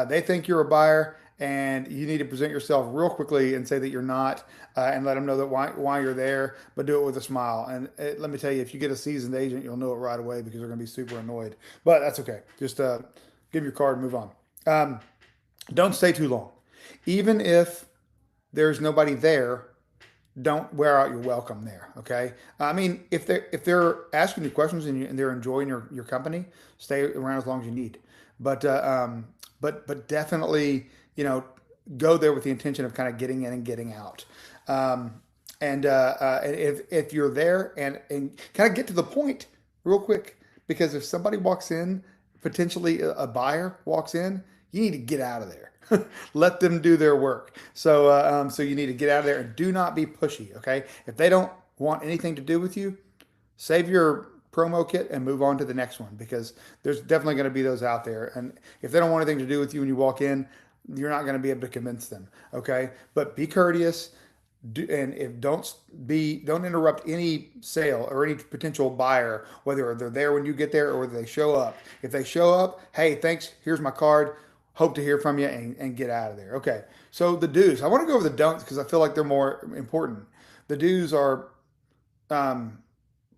They think you're a buyer, and you need to present yourself real quickly and say that you're not, and let them know that why you're there, but do it with a smile. And let me tell you, if you get a seasoned agent, you'll know it right away because they're going to be super annoyed. But that's okay. Just give your card and move on. Don't stay too long. Even if there's nobody there, don't wear out your welcome there. Okay. I mean, if they're asking you questions and they're enjoying your company, stay around as long as you need. But definitely, go there with the intention of kind of getting in and getting out. And if you're there and kind of get to the point real quick, because if somebody walks in, potentially a buyer walks in, you need to get out of there. Let them do their work. So you need to get out of there and do not be pushy. Okay. If they don't want anything to do with you, save your promo kit and move on to the next one, because there's definitely going to be those out there. And if they don't want anything to do with you when you walk in, you're not going to be able to convince them. Okay. But be courteous. And if don't interrupt any sale or any potential buyer, whether they're there when you get there or whether they show up. If they show up, hey, thanks, here's my card. Hope to hear from you, and get out of there. Okay. So the do's. I want to go over the don'ts because I feel like they're more important. The do's are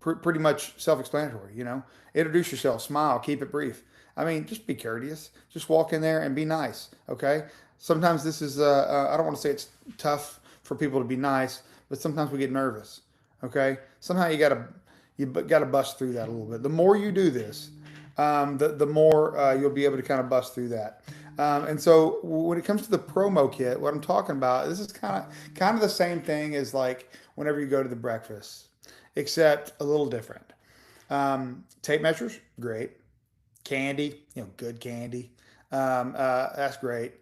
pretty much self-explanatory. Introduce yourself, smile, keep it brief. I mean, just be courteous. Just walk in there and be nice. Okay. Sometimes this is I don't want to say it's tough for people to be nice, but sometimes we get nervous. Okay. Somehow you gotta bust through that a little bit. The more you do this, the more you'll be able to kind of bust through that. And so when it comes to the promo kit, what I'm talking about, this is kind of the same thing as like whenever you go to the breakfast, except a little different. Tape measures, great. Candy, good candy. That's great.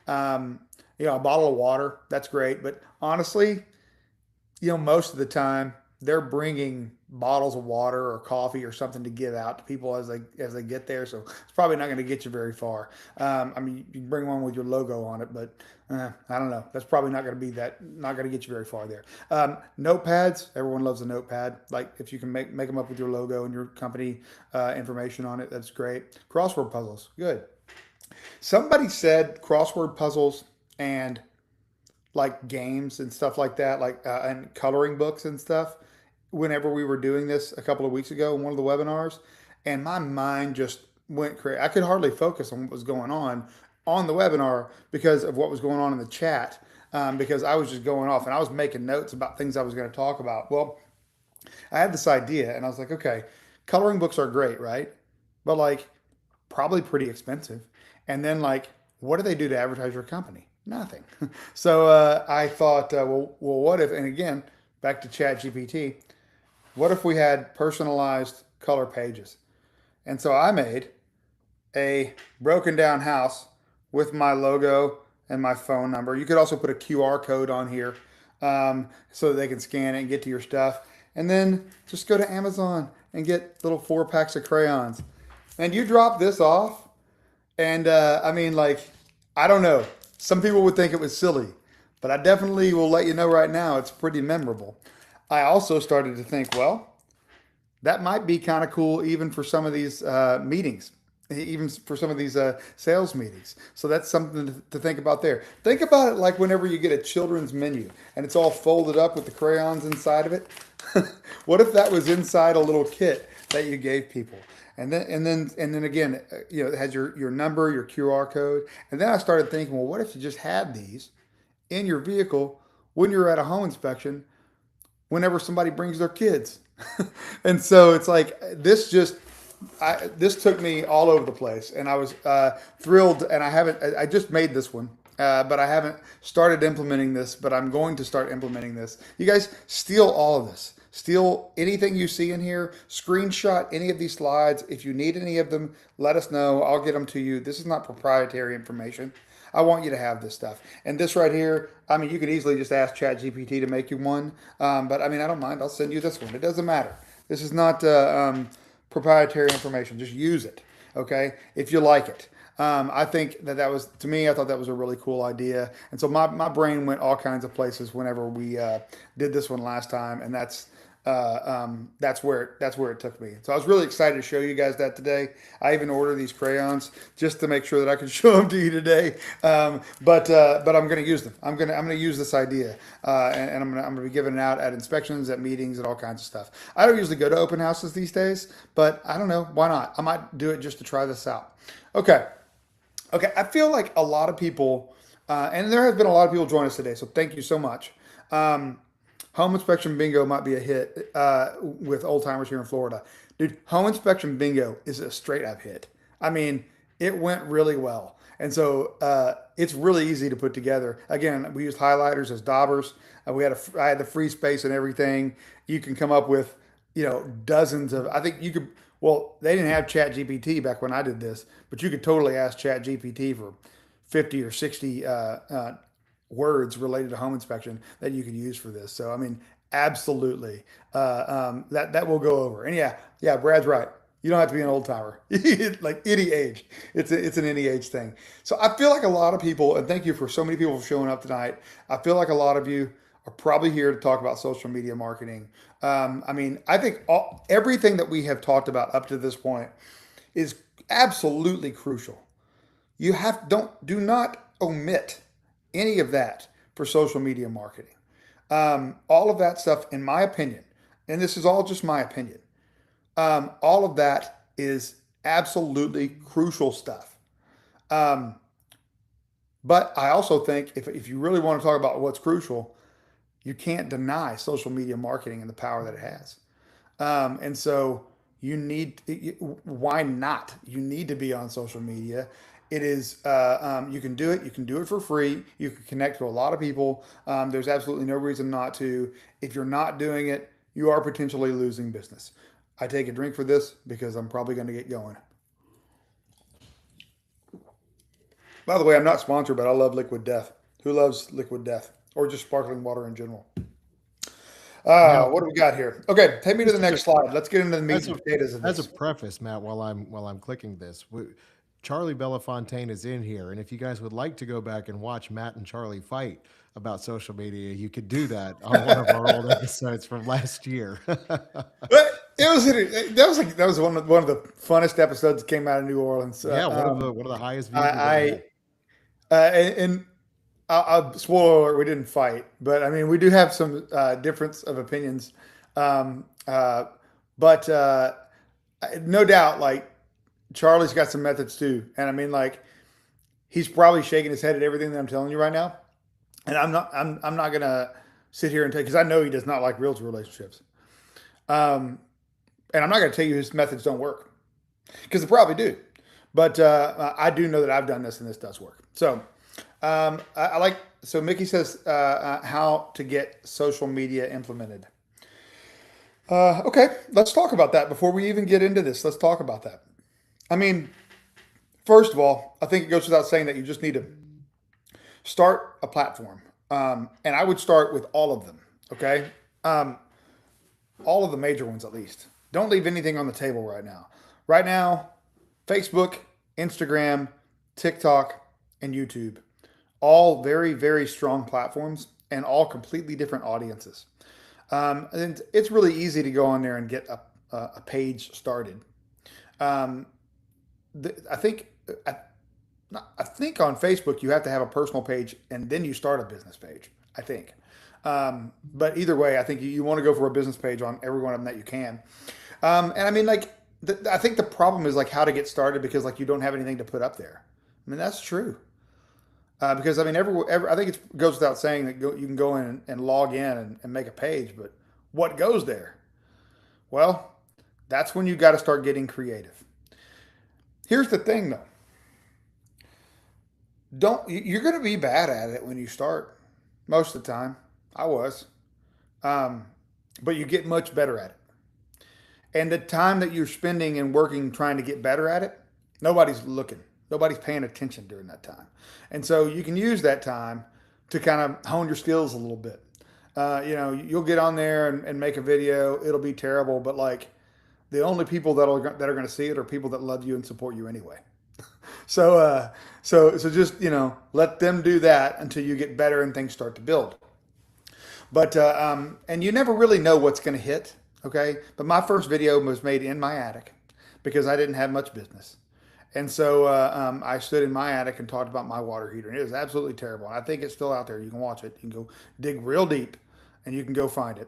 A bottle of water, that's great. But honestly, most of the time they're bringing bottles of water or coffee or something to give out to people as they get there. So it's probably not going to get you very far. I mean, you can bring one with your logo on it, but I don't know. That's probably not going to get you very far there. Notepads, everyone loves a notepad. Like if you can make them up with your logo and your company information on it, that's great. Crossword puzzles, good. Somebody said crossword puzzles and like games and stuff like that, like and coloring books and stuff, whenever we were doing this a couple of weeks ago in one of the webinars, and my mind just went crazy. I could hardly focus on what was going on the webinar because of what was going on in the chat. because I was just going off and I was making notes about things I was going to talk about. Well, I had this idea and I was like, okay, coloring books are great, right? But like probably pretty expensive. And then like, what do they do to advertise your company? Nothing. So I thought, what if? And again, back to Chat GPT. What if we had personalized color pages? And so I made a broken down house with my logo and my phone number. You could also put a QR code on here so that they can scan it and get to your stuff. And then just go to Amazon and get little 4 packs of crayons. And you drop this off, and I mean, like, I don't know. Some people would think it was silly, but I definitely will let you know right now it's pretty memorable. I also started to think, well, that might be kind of cool even for some of these meetings, even for some of these sales meetings. So that's something to think about there. Think about it like whenever you get a children's menu and it's all folded up with the crayons inside of it. What if that was inside a little kit that you gave people? And then again, it has your number, your QR code. And then I started thinking, well, what if you just had these in your vehicle when you're at a home inspection whenever somebody brings their kids? And so it's like this took me all over the place, and I was thrilled. And I just made this one, but I haven't started implementing this. But I'm going to start implementing this. You guys steal all of this. Steal anything you see in here. Screenshot any of these slides. If you need any of them, let us know. I'll get them to you. This is not proprietary information. I want you to have this stuff. And this right here, I mean, you could easily just ask ChatGPT to make you one. But I mean, I don't mind. I'll send you this one. It doesn't matter. This is not proprietary information. Just use it, okay? If you like it. I think that was, to me, I thought that was a really cool idea. And so my brain went all kinds of places whenever we did this one last time. And that's where it took me. So I was really excited to show you guys that today. I even ordered these crayons just to make sure that I could show them to you today. But I'm going to use them. I'm going to use this idea, and I'm going to be giving it out at inspections, at meetings, and all kinds of stuff. I don't usually go to open houses these days, but I don't know, why not? I might do it just to try this out. Okay. I feel like a lot of people, and there have been a lot of people join us today, so thank you so much. Home inspection bingo might be a hit with old timers here in Florida. Dude, home inspection bingo is a straight up hit. I mean, it went really well. And so it's really easy to put together. Again, we used highlighters as daubers. I had the free space and everything. You can come up with, dozens of, I think you could, well, they didn't have Chat GPT back when I did this, but you could totally ask Chat GPT for 50 or 60 words related to home inspection that you could use for this. So I mean, absolutely, that will go over. And yeah, Brad's right. You don't have to be an old timer, like any age. It's an any age thing. So I feel like a lot of people, and thank you for so many people for showing up tonight. I feel like a lot of you are probably here to talk about social media marketing. I mean, I think everything that we have talked about up to this point is absolutely crucial. Do not omit any of that for social media marketing. All of that stuff, in my opinion, and this is all just my opinion, all of that is absolutely crucial stuff. Um, but I also think if you really want to talk about what's crucial, you can't deny social media marketing and the power that it has. And so why not? You need to be on social media. It is, you can do it. You can do it for free. You can connect to a lot of people. There's absolutely no reason not to. If you're not doing it, you are potentially losing business. I take a drink for this because I'm probably going to get going. By the way, I'm not sponsored, but I love Liquid Death. Who loves Liquid Death or just sparkling water in general? Now, What do we got here? Okay, take me to the next slide. Let's get into the meat as and a potatoes of as a this. preface, Matt, while I'm clicking this, Charlie Belafontaine is in here, and if you guys would like to go back and watch Matt and Charlie fight about social media, you could do that on one of our old episodes from last year. But that was one of the funnest episodes that came out of New Orleans. Yeah, one of the highest views we've ever I had. and spoiler alert, we didn't fight, but I mean we do have some difference of opinions. Um, uh, but no doubt, like Charlie's got some methods too, and I mean like he's probably shaking his head at everything that I'm telling you right now. And I'm not gonna sit here and take because I know he does not like realtor relationships. Um, and I'm not gonna tell you his methods don't work because they probably do. But I do know that I've done this and this does work. So I like. So Mickey says how to get social media implemented. Okay, let's talk about that before we even get into this. Let's talk about that. I mean, first of all, I think it goes without saying that you just need to start a platform, and I would start with all of them. Okay, um, all of the major ones at least. Don't leave anything on the table right now. Right now, Facebook, Instagram, TikTok, and YouTube, all very, very strong platforms and all completely different audiences. And it's really easy to go on there and get a page started. Um, I think I, I think on Facebook you have to have a personal page and then you start a business page. I think, but either way, I think you want to go for a business page on every one of them that you can. And I mean, like, I think the problem is like how to get started because like you don't have anything to put up there. I mean, that's true. Because I mean, I think it goes without saying that you can go in and log in and make a page, but what goes there? Well, that's when you got to start getting creative. Here's the thing, though. You're going to be bad at it when you start. Most of the time, I was, um, but you get much better at it. And the time that you're spending and working trying to get better at it, nobody's looking. Nobody's paying attention during that time. And so you can use that time to kind of hone your skills a little bit. You'll get on there and make a video. It'll be terrible, but like the only people that are going to see it are people that love you and support you anyway. So just let them do that until you get better and things start to build. But and you never really know what's going to hit. Okay, but my first video was made in my attic because I didn't have much business. And so I stood in my attic and talked about my water heater, and it was absolutely terrible. And I think it's still out there. You can watch it. You can go dig real deep, and you can go find it.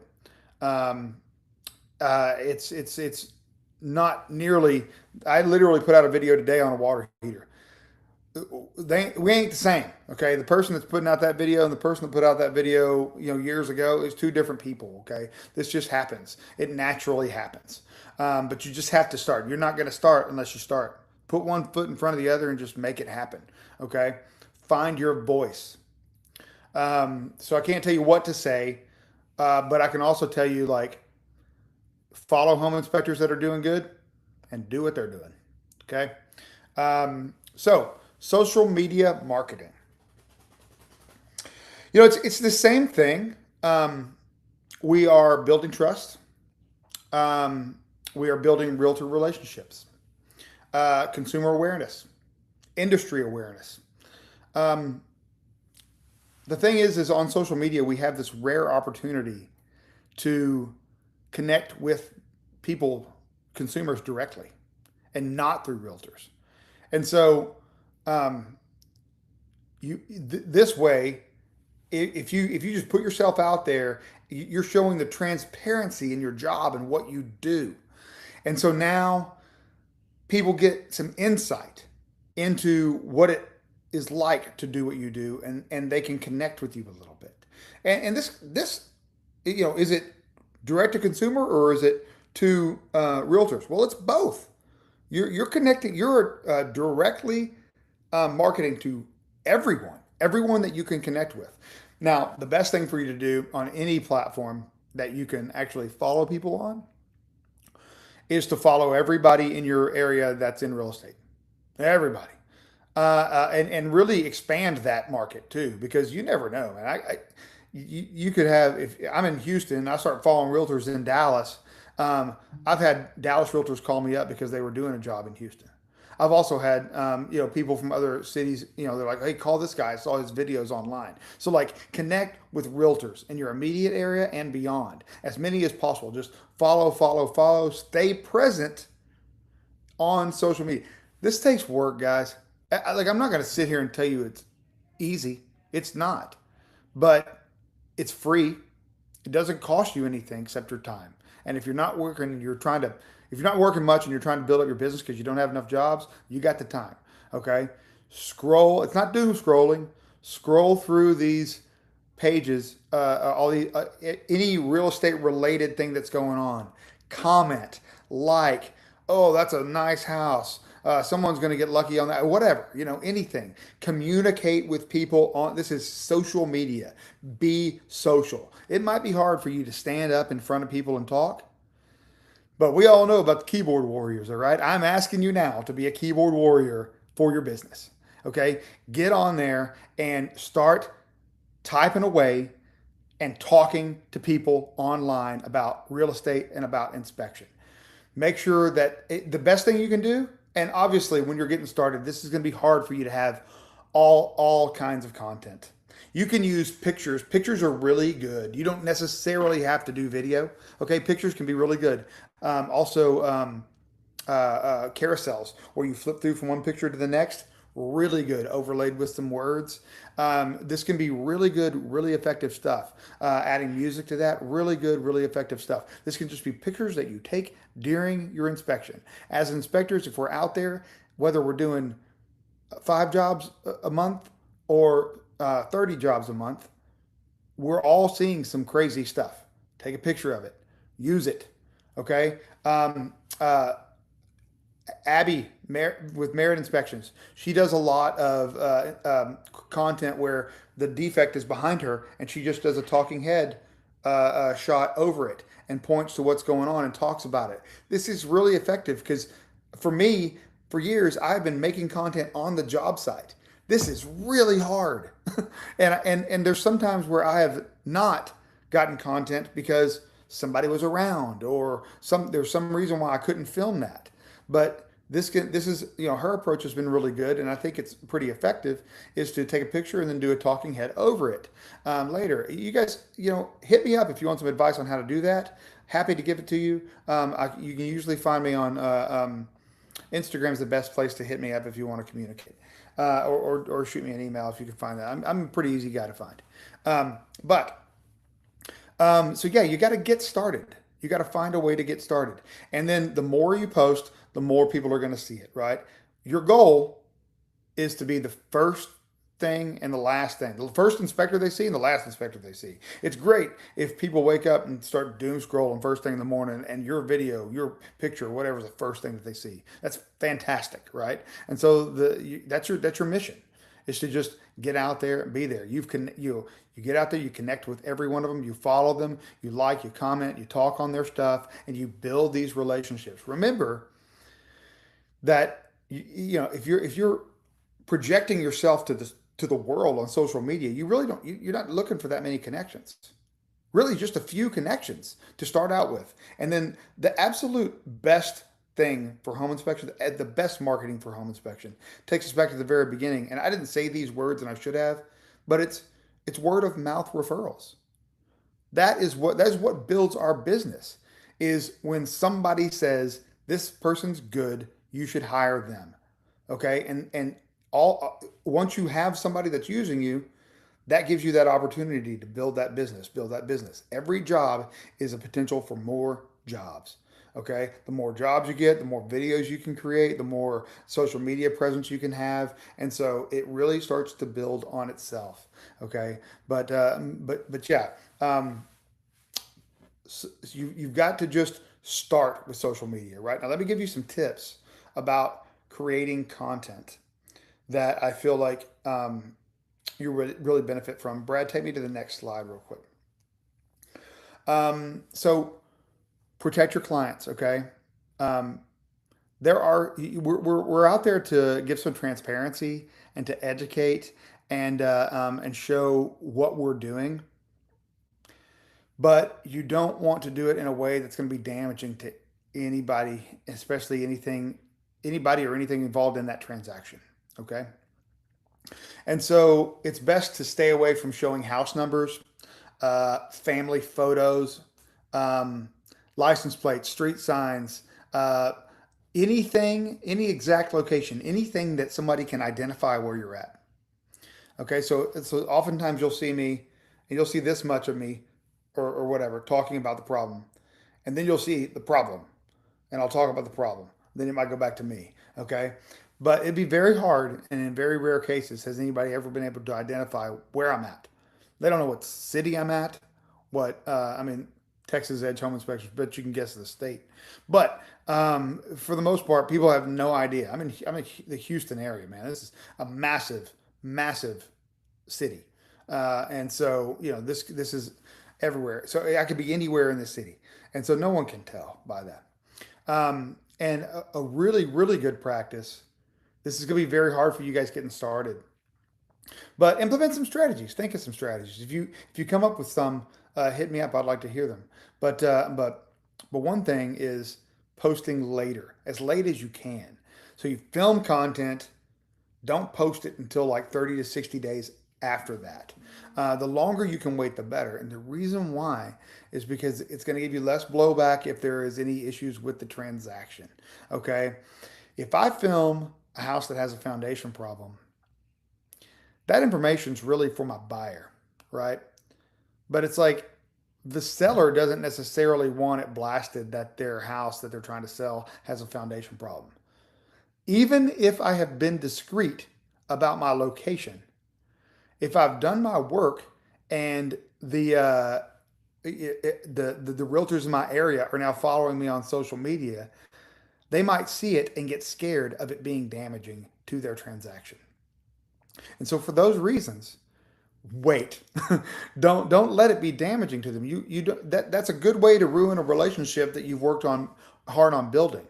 Um, it's not nearly. I literally put out a video today on a water heater. We ain't the same. Okay, the person that's putting out that video and the person that put out that video, years ago, is two different people. Okay, this just happens. It naturally happens. But you just have to start. You're not going to start unless you start. Put one foot in front of the other and just make it happen. Okay, find your voice. So I can't tell you what to say, but I can also tell you like follow home inspectors that are doing good and do what they're doing. Okay, so social media marketing. It's the same thing. We are building trust. We are building realtor relationships, consumer awareness, industry awareness. Um, the thing is on social media, we have this rare opportunity to connect with people, consumers directly, and not through realtors. And so, um, this way, if you just put yourself out there, you're showing the transparency in your job and what you do. And so now people get some insight into what it is like to do what you do, and they can connect with you a little bit. And this is it direct to consumer or is it to realtors? Well, it's both. You're connecting. You're directly marketing to everyone that you can connect with. Now, the best thing for you to do on any platform that you can actually follow people on is to follow everybody in your area that's in real estate. Everybody. And really expand that market too, because you never know, man. You could have, if I'm in Houston and I start following realtors in Dallas, I've had Dallas realtors call me up because they were doing a job in Houston. I've also had, people from other cities, they're like, hey, call this guy. I saw his videos online. So like connect with realtors in your immediate area and beyond, as many as possible. Just follow, stay present on social media. This takes work, guys. I'm not going to sit here and tell you it's easy. It's not, but it's free. It doesn't cost you anything except your time. And if you're not working, if you're not working much and you're trying to build up your business because you don't have enough jobs, you got the time. Okay. Scroll. It's not doom scrolling. Scroll through these pages, all the any real estate related thing that's going on. Comment, like, oh, that's a nice house. Someone's going to get lucky on that. Whatever, anything. Communicate with people on. This is social media. Be social. It might be hard for you to stand up in front of people and talk, but we all know about the keyboard warriors, all right? I'm asking you now to be a keyboard warrior for your business. Okay? Get on there and start typing away and talking to people online about real estate and about inspection. Make sure that the best thing you can do, and obviously when you're getting started, this is going to be hard for you to have all kinds of content. You can use pictures. Pictures are really good. You don't necessarily have to do video. Okay, pictures can be really good. Carousels where you flip through from one picture to the next, really good, overlaid with some words. This can be really good, really effective stuff. Adding music to that, really good, really effective stuff. This can just be pictures that you take during your inspection. As inspectors, if we're out there, whether we're doing 5 jobs a month or 30 jobs a month, we're all seeing some crazy stuff. Take a picture of it, use it. Okay. Abby with Merit Inspections, she does a lot of content where the defect is behind her and she just does a talking head shot over it and points to what's going on and talks about it. This is really effective because for me, for years, I've been making content on the job site. This is really hard. and there's sometimes where I have not gotten content because somebody was around or there's some reason why I couldn't film that. But this is her approach has been really good, and I think it's pretty effective. Is to take a picture and then do a talking head over it later. You guys, hit me up if you want some advice on how to do that. Happy to give it to you. You can usually find me on Instagram is the best place to hit me up if you want to communicate, or shoot me an email if you can find that. I'm a pretty easy guy to find. So yeah, you got to get started. You got to find a way to get started. And then the more you post, the more people are going to see it, right? Your goal is to be the first thing and the last thing. The first inspector they see and the last inspector they see. It's great if people wake up and start doom scrolling first thing in the morning and your video, your picture, whatever is the first thing that they see. That's fantastic, right? And so that's your mission, is to just get out there and be there. You get out there, you connect with every one of them, you follow them, you like, you comment, you talk on their stuff, and you build these relationships. Remember that if you're projecting yourself to the world on social media, you're not looking for that many connections. Really just a few connections to start out with. And then the absolute best thing for home inspection, the best marketing for home inspection, takes us back to the very beginning. And I didn't say these words, and I should have, but it's word of mouth referrals. That is what builds our business, is when somebody says this person's good, you should hire them. Okay, and once you have somebody that's using you, that gives you that opportunity to build that business. Every job is a potential for more jobs. Okay, the more jobs you get, the more videos you can create, the more social media presence you can have, and so it really starts to build on itself. Okay, but yeah, so you've got to just start with social media. Right now, let me give you some tips about creating content that I feel like you really benefit from. Brad, take me to the next slide real quick. So protect your clients. Okay. We're out there to give some transparency and to educate and show what we're doing, but you don't want to do it in a way that's going to be damaging to anybody, especially anybody or anything involved in that transaction. Okay. And so it's best to stay away from showing house numbers, family photos, license plates, street signs, any exact location, anything that somebody can identify where you're at. Okay. So oftentimes you'll see me and you'll see this much of me or whatever talking about the problem. And then you'll see the problem and I'll talk about the problem. Then it might go back to me. Okay. But it'd be very hard, and in very rare cases has anybody ever been able to identify where I'm at. They don't know what city I'm at. What I mean, Texas Edge Home Inspectors, but you can guess the state. But for the most part, people have no idea. I'm in the Houston area, man. This is a massive, massive city, and so this is everywhere. So I could be anywhere in the city, and so no one can tell by that. And a really, really good practice. This is going to be very hard for you guys getting started, but implement some strategies. Think of some strategies. If you come up with some, hit me up. I'd like to hear them. But one thing is posting later, as late as you can. So you film content, don't post it until like 30 to 60 days after that. The longer you can wait, the better. And the reason why is because it's going to give you less blowback if there is any issues with the transaction. Okay. If I film a house that has a foundation problem, that information is really for my buyer, right? But it's like the seller doesn't necessarily want it blasted that their house that they're trying to sell has a foundation problem. Even if I have been discreet about my location, if I've done my work and the realtors in my area are now following me on social media, they might see it and get scared of it being damaging to their transaction. And so for those reasons, wait. Don't let it be damaging to them. You don't, that's a good way to ruin a relationship that you've worked on hard on building.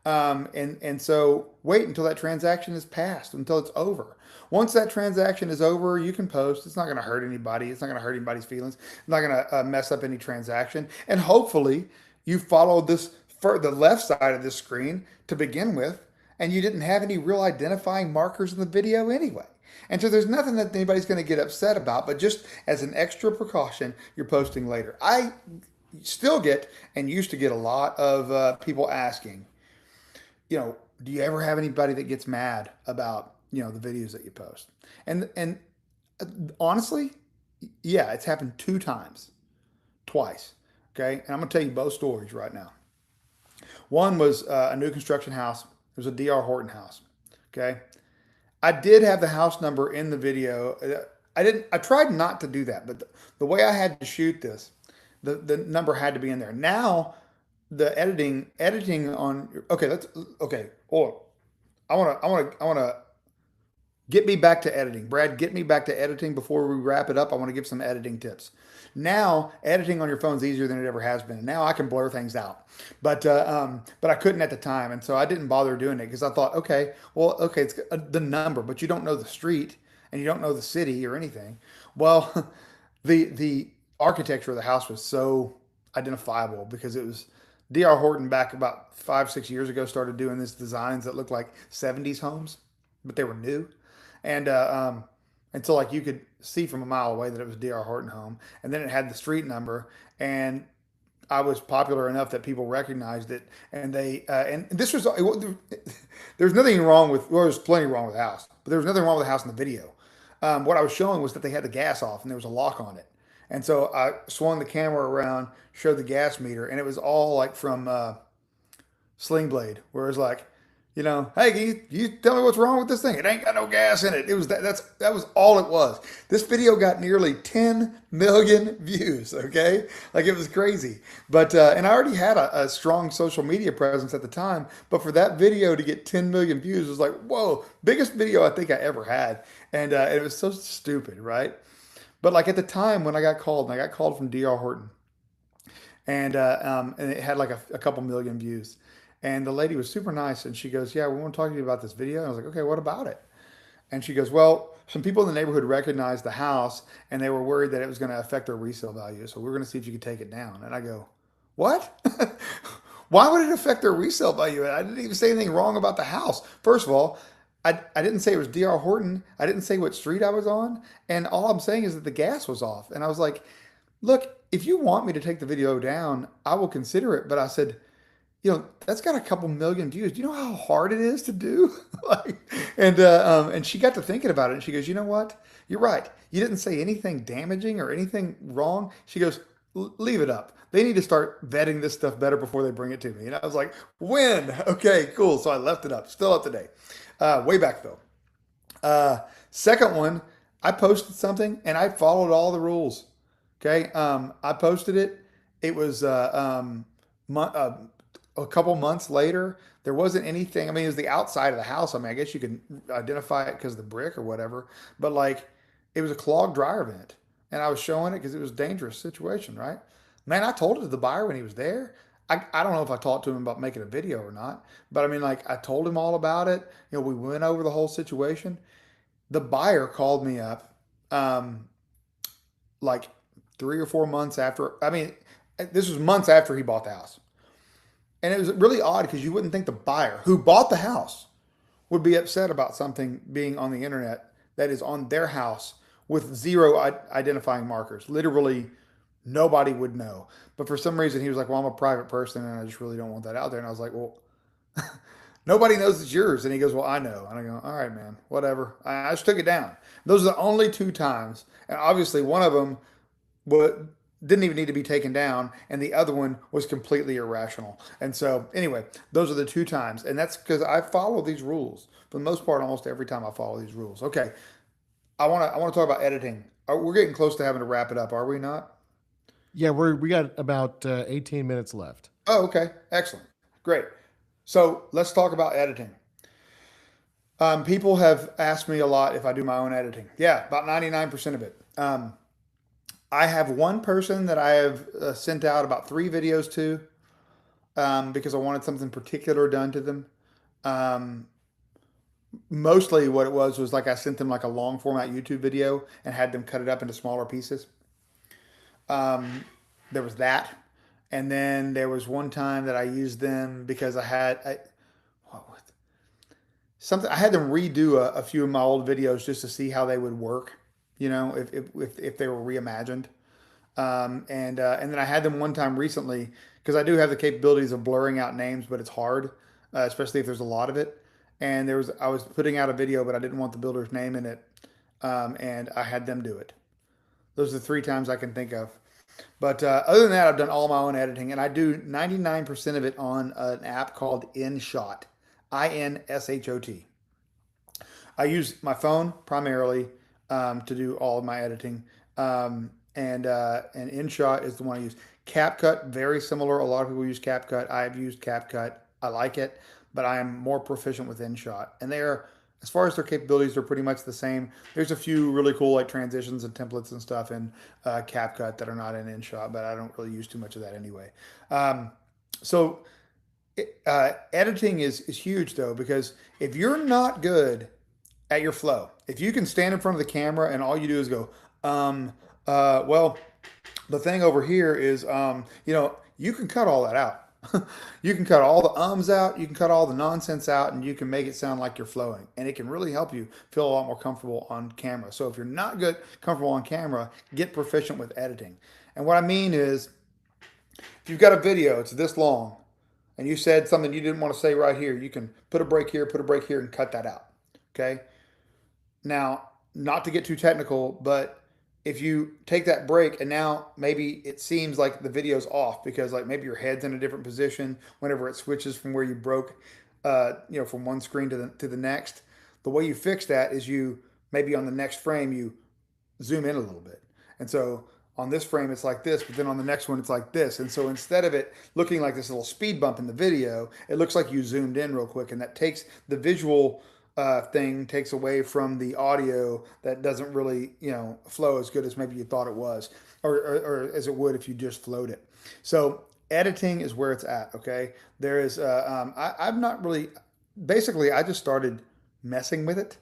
And so wait until that transaction is passed, until it's over. Once that transaction is over, you can post. It's not going to hurt anybody. It's not going to hurt anybody's feelings. It's not going to mess up any transaction. And hopefully, you followed this for the left side of this screen to begin with, and you didn't have any real identifying markers in the video anyway. And so there's nothing that anybody's going to get upset about, but just as an extra precaution, you're posting later. I still get and used to get a lot of people asking, do you ever have anybody that gets mad about, the videos that you post? And honestly, yeah, it's happened twice. Okay. And I'm going to tell you both stories right now. One was a new construction house. It was a D.R. Horton house. Okay. I did have the house number in the video. I tried not to do that, but the way I had to shoot this, the number had to be in there. Now the editing on, okay. Or I want to get me back to editing. Brad, get me back to editing before we wrap it up. I want to give some editing tips. Now, editing on your phone is easier than it ever has been. Now I can blur things out, but I couldn't at the time, and so I didn't bother doing it because I thought, okay, it's the number, but you don't know the street and you don't know the city or anything. Well, the architecture of the house was so identifiable because it was D.R. Horton back about 5-6 years ago started doing these designs that looked like 70s homes, but they were new. And so like you could see from a mile away that it was D.R. Horton home, and then it had the street number, and I was popular enough that people recognized it, and and this was there's nothing wrong with well, there's plenty wrong with the house, but there was nothing wrong with the house in the video. What I was showing was that they had the gas off and there was a lock on it, and so I swung the camera around, showed the gas meter, and it was all like from Sling Blade, where it was like, hey, can you tell me what's wrong with this thing? It ain't got no gas in it. It was that was all it was. This video got nearly 10 million views. Okay, like it was crazy. But and I already had a strong social media presence at the time. But for that video to get 10 million views was like, whoa, biggest video I think I ever had, and it was so stupid, right? But like at the time when I got called from D.R. Horton, and it had like a couple million views. And the lady was super nice, and she goes, "Yeah, we want to talk to you about this video." And I was like, "Okay, what about it?" And she goes, "Well, some people in the neighborhood recognized the house, and they were worried that it was going to affect their resale value. So we are going to see if you could take it down." And I go, "What? Why would it affect their resale value? I didn't even say anything wrong about the house. First of all, I didn't say it was D.R. Horton. I didn't say what street I was on, and all I'm saying is that the gas was off." And I was like, "Look, if you want me to take the video down, I will consider it." But I said, that's got a couple million views. Do you know how hard it is to do? Like, and she got to thinking about it, and she goes, "You know what? You're right. You didn't say anything damaging or anything wrong." She goes, Leave it up. They need to start vetting this stuff better before they bring it to me." And I was like, "When? Okay, cool." So I left it up. Still up today. Way back though. Second one, I posted something and I followed all the rules. Okay. I posted it. It was a couple months later. There wasn't anything. I mean, it was the outside of the house. I mean, I guess you can identify it because of the brick or whatever. But like, it was a clogged dryer vent, and I was showing it because it was a dangerous situation, right? Man, I told it to the buyer when he was there. I don't know if I talked to him about making a video or not, but I mean, like, I told him all about it. You know, we went over the whole situation. The buyer called me up, um, like 3 or 4 months after. I mean, this was months after he bought the house. And it was really odd because you wouldn't think the buyer who bought the house would be upset about something being on the internet that is on their house with zero identifying markers. Literally, nobody would know. But for some reason, he was like, "Well, I'm a private person, and I just really don't want that out there." And I was like, "Well, nobody knows it's yours." And he goes, "Well, I know." And I go, "All right, man, whatever." I just took it down. Those are the only two times, and obviously, one of them what didn't even need to be taken down, and the other one was completely irrational. And so, anyway, those are the two times, and that's because I follow these rules for the most part. Almost every time I follow these rules. Okay, I want to talk about editing. We're getting close to having to wrap it up, are we not? Yeah, we got about 18 minutes left. Oh, okay, excellent, great. So let's talk about editing. People have asked me a lot if I do my own editing. Yeah, about 99% of it. I have one person that I have sent out about 3 videos to because I wanted something particular done to them. Um, Mostly what it was like I sent them like a long format YouTube video and had them cut it up into smaller pieces. Um, there was that. And then there was one time that I used them because what, something I had them redo a few of my old videos just to see how they would work, you know, if they were reimagined. And then I had them one time recently because I do have the capabilities of blurring out names, but it's hard, especially if there's a lot of it. And I was putting out a video, but I didn't want the builder's name in it, and I had them do it. Those are the 3 times I can think of. But other than that, I've done all my own editing, and I do 99% of it on an app called InShot, InShot. I use my phone primarily to do all of my editing, and InShot is the one I use. CapCut, very similar. A lot of people use CapCut. I've used CapCut. I like it, but I am more proficient with InShot, and they are. As far as their capabilities, they're pretty much the same. There's a few really cool like transitions and templates and stuff in CapCut that are not in InShot, but I don't really use too much of that anyway. Um, so editing is huge though because if you're not good at your flow. If you can stand in front of the camera and all you do is go, well, the thing over here is, you can cut all that out. You can cut all the ums out, you can cut all the nonsense out, and you can make it sound like you're flowing. And it can really help you feel a lot more comfortable on camera. So if you're not good, comfortable on camera, get proficient with editing. And what I mean is, if you've got a video, it's this long, and you said something you didn't want to say right here, you can put a break here, and cut that out. Okay. Now, not to get too technical, but if you take that break and now maybe it seems like the video's off because like maybe your head's in a different position whenever it switches from where you broke, from one screen to the next. The way you fix that is you maybe on the next frame you zoom in a little bit, and so on this frame it's like this, but then on the next one it's like this, and so instead of it looking like this little speed bump in the video, it looks like you zoomed in real quick, and that takes the visual thing takes away from the audio that doesn't really flow as good as maybe you thought it was or as it would if you just flowed it. So editing is where it's at. Okay, there is I'm not really, basically I just started messing with it,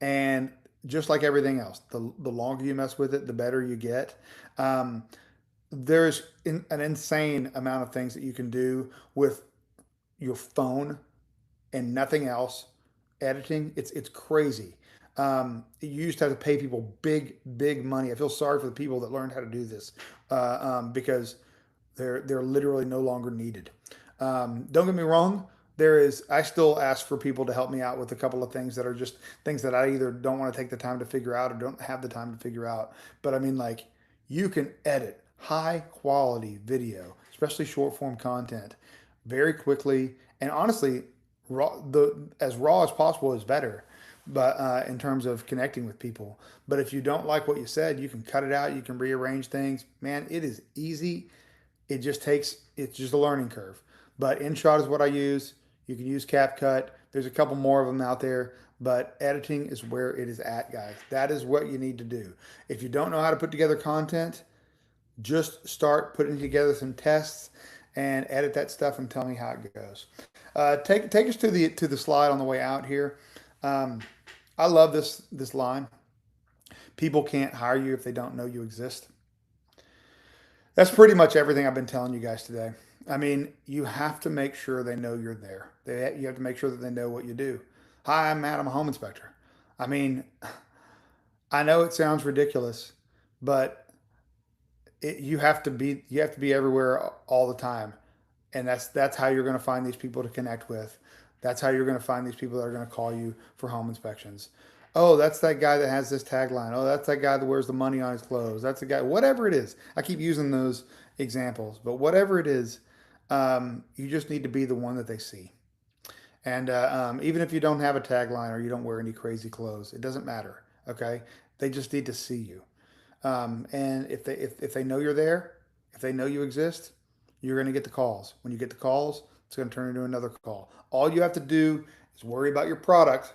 and just like everything else, the longer you mess with it the better you get. um, there's an insane amount of things that you can do with your phone and nothing else. Editing, it's crazy. You used to have to pay people big money. I feel sorry for the people that learned how to do this because they're literally no longer needed. Don't get me wrong. I still ask for people to help me out with a couple of things that are just things that I either don't want to take the time to figure out or don't have the time to figure out. But I mean, like, you can edit high quality video, especially short form content, very quickly. And honestly, as raw as possible is better. but in terms of connecting with people. But if you don't like what you said, you can cut it out. You can rearrange things. Man, it is easy. It's just a learning curve. But InShot is what I use. You can use CapCut. There's a couple more of them out there, but editing is where it is at, guys. That is what you need to do. If you don't know how to put together content, just start putting together some tests and edit that stuff and tell me how it goes. Take us to the slide on the way out here. Um, I love this line. People can't hire you if they don't know you exist. That's pretty much everything I've been telling you guys today. I mean, you have to make sure they know you're there. You have to make sure that they know what you do. Hi, I'm Matt. I'm a home inspector. I mean, I know it sounds ridiculous, but you have to be everywhere all the time, and that's how you're going to find these people to connect with. That's how you're going to find these people that are going to call you for home inspections. Oh, that's that guy that has this tagline. Oh, that's that guy that wears the money on his clothes. That's the guy. Whatever it is, I keep using those examples, but whatever it is, you just need to be the one that they see. And even if you don't have a tagline or you don't wear any crazy clothes, it doesn't matter. Okay, they just need to see you. And if they know you're there, if they know you exist, you're going to get the calls. When you get the calls, it's going to turn into another call. All you have to do is worry about your product.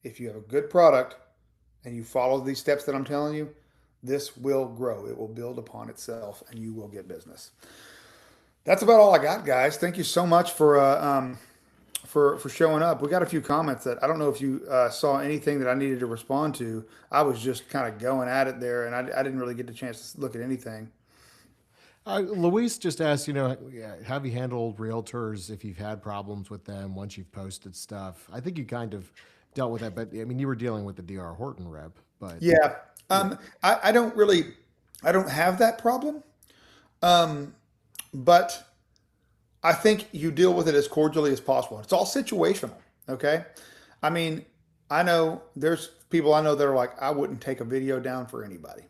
If you have a good product and you follow these steps that I'm telling you, this will grow. It will build upon itself, and you will get business. That's about all I got, guys. Thank you so much for showing up. We got a few comments that I don't know if you saw anything that I needed to respond to. I was just kind of going at it there, and I didn't really get the chance to look at anything. Luis just asked, yeah, have you handled realtors if you've had problems with them once you've posted stuff? I think you kind of dealt with that, but I mean, you were dealing with the DR Horton rep, but Yeah, yeah. I don't really, I don't have that problem, um, but I think you deal with it as cordially as possible. It's all situational, okay? I mean, I know there's people I know that are like, I wouldn't take a video down for anybody.